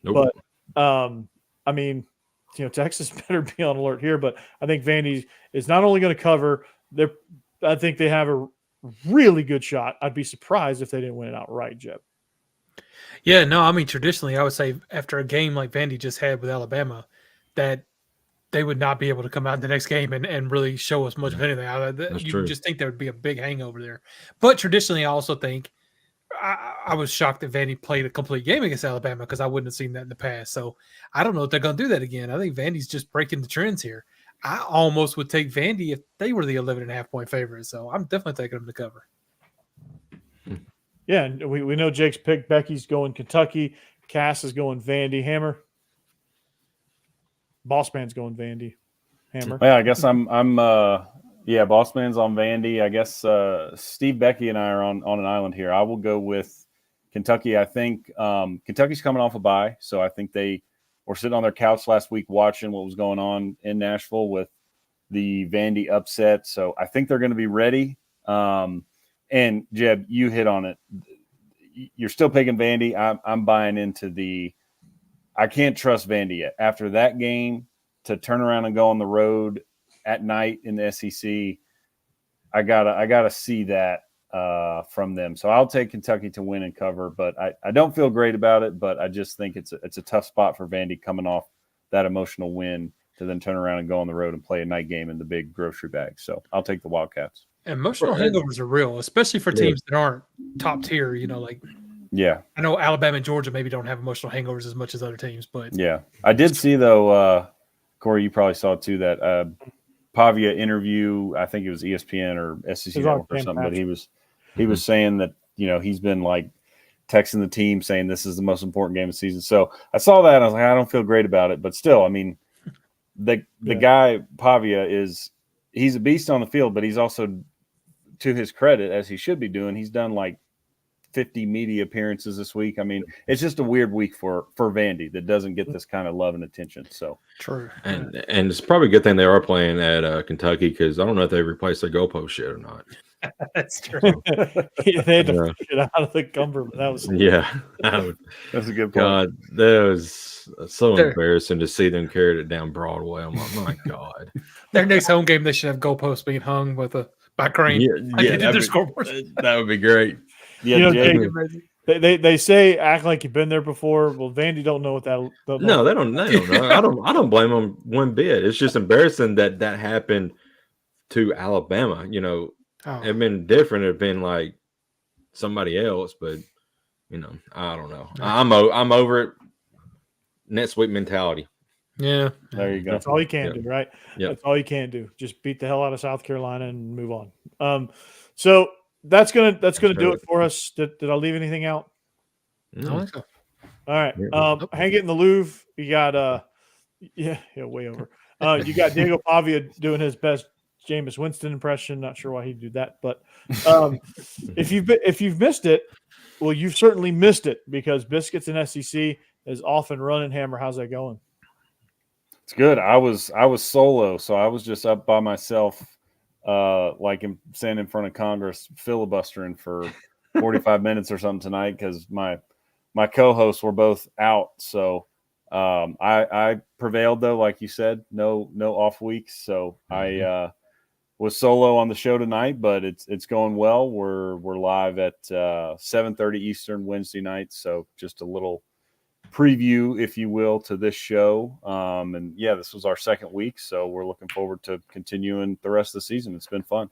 But I mean, Texas better be on alert here. But I think Vandy is not only going to cover. I think they have a really good shot. I'd be surprised if they didn't win it outright, Jeb. Yeah, no, I mean, traditionally, I would say after a game like Vandy just had with Alabama, that they would not be able to come out in the next game and really show us much of anything. You just think there would be a big hangover there. But traditionally, I also think I was shocked that Vandy played a complete game against Alabama because I wouldn't have seen that in the past. So I don't know if they're going to do that again. I think Vandy's just breaking the trends here. I almost would take Vandy if they were the 11.5-point favorite. So I'm definitely taking them to cover. Yeah, and we know Jake's picked. Becky's going Kentucky. Cass is going Vandy. Hammer. Boss Man's going Vandy. Hammer. Yeah, I guess I'm Boss Man's on Vandy. I guess Steve, Becky, and I are on an island here. I will go with Kentucky. I think Kentucky's coming off a bye, so I think they were sitting on their couch last week watching what was going on in Nashville with the Vandy upset. So I think they're going to be ready. And Jeb, you hit on it. You're still picking Vandy. I'm buying into I can't trust Vandy yet. After that game, to turn around and go on the road at night in the SEC, I gotta see that from them. So I'll take Kentucky to win and cover, but I don't feel great about it. But I just think it's a tough spot for Vandy coming off that emotional win to then turn around and go on the road and play a night game in the big grocery bag. So I'll take the Wildcats. Emotional hangovers are real, especially for teams that aren't top tier. Yeah, I know Alabama and Georgia maybe don't have emotional hangovers as much as other teams, but yeah, I did see though, Corey, you probably saw too that Pavia interview. I think it was ESPN or SEC Network or something, but he was saying that he's been like texting the team saying this is the most important game of the season. So I saw that and I was like, I don't feel great about it, but still, I mean, the guy Pavia he's a beast on the field, but he's also, to his credit, as he should be doing, he's done like 50 media appearances this week. I mean, it's just a weird week for Vandy that doesn't get this kind of love and attention. So true. And it's probably a good thing they are playing at Kentucky, because I don't know if they replaced their goalpost yet or not. That's true. Yeah, they had to push it out of the Cumberland. That was that's a good point. God, that was so embarrassing to see them carry it down Broadway. I'm like, my God. Their next home game, they should have goalposts being hung by crane. Yeah, their scoreboard. That would be great. Yeah, they say act like you've been there before. Well, Vandy don't know what that. No, they don't know. I don't blame them one bit. It's just embarrassing that happened to Alabama. It'd been different. It'd been like somebody else, but I don't know. I'm over it. Next week mentality. Yeah, there you go. That's all you can do, right? Yeah, that's all you can do. Just beat the hell out of South Carolina and move on. So that's gonna do it for us. Did I leave anything out? No. All right. Hang it in the Louvre. You got way over. You got Diego Pavia doing his best Jameis Winston impression. Not sure why he'd do that, but if you've missed it, well, you've certainly missed it, because Biscuits and SEC is off and running. Hammer, how's that going? It's good. I was solo, so I was just up by myself, standing in front of Congress filibustering for 45 minutes or something tonight, because my co-hosts were both out. So I prevailed, though, like you said, no off weeks. So I was solo on the show tonight, but it's going well. We're live at 7:30 Eastern Wednesday night. So just a little preview, if you will, to this show. And yeah, this was our second week, so we're looking forward to continuing the rest of the season. It's been fun.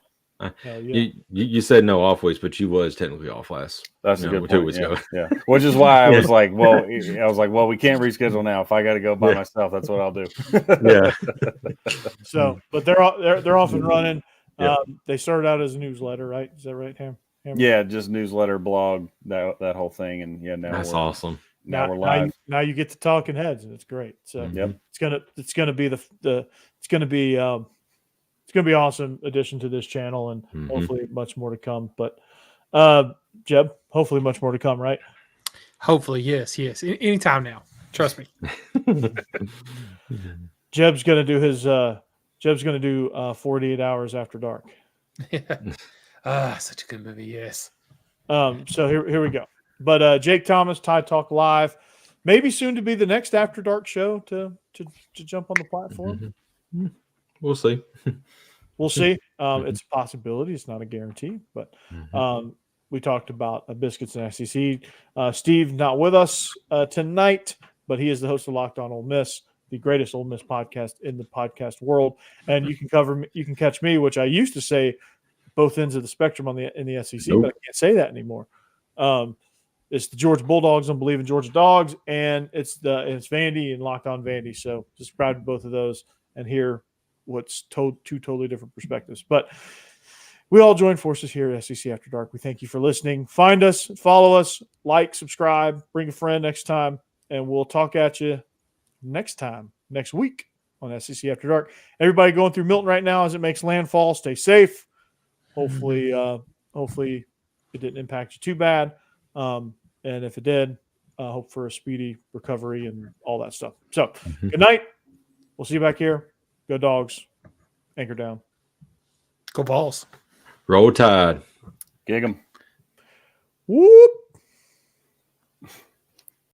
You said no off weeks, but you was technically off last. That's a good point. 2 weeks ago. Yeah, which is why I was like, well, we can't reschedule now. If I got to go by myself, that's what I'll do. Yeah. So, but they're off and running. Yeah. They started out as a newsletter, right? Is that right, Hammer? Yeah, just newsletter, blog, that whole thing, and now that's awesome. Now we're live. Now you get to talking heads, and it's great. So it's gonna be awesome addition to this channel, and hopefully much more to come. But Jeb, hopefully much more to come, right? Hopefully, yes. Anytime now. Trust me. Jeb's gonna do his Jeb's going to do 48 Hours After Dark. Such a good movie. Yes. So here we go. But Jake Thomas, Tide Talk Live, maybe soon to be the next After Dark show to jump on the platform. Mm-hmm. We'll see. We'll see. It's a possibility. It's not a guarantee. But we talked about Biscuits and SEC. Steve not with us tonight, but he is the host of Locked On Ole Miss, the greatest Ole Miss podcast in the podcast world. And you can catch me, which I used to say both ends of the spectrum in the SEC, but I can't say that anymore. It's the Georgia Bulldogs on Believe in Georgia Dogs, and it's Vandy and Locked On Vandy. So subscribe to both of those and hear what's two totally different perspectives. But we all join forces here at SEC After Dark. We thank you for listening. Find us, follow us, like, subscribe, bring a friend next time, and we'll talk at you next week on SEC After Dark. Everybody going through Milton right now as it makes landfall. Stay safe. Hopefully it didn't impact you too bad. And if it did, hope for a speedy recovery and all that stuff. So good night. We'll see you back here. Go Dogs. Anchor down. Go Balls. Roll Tide. Gig 'em. Whoop.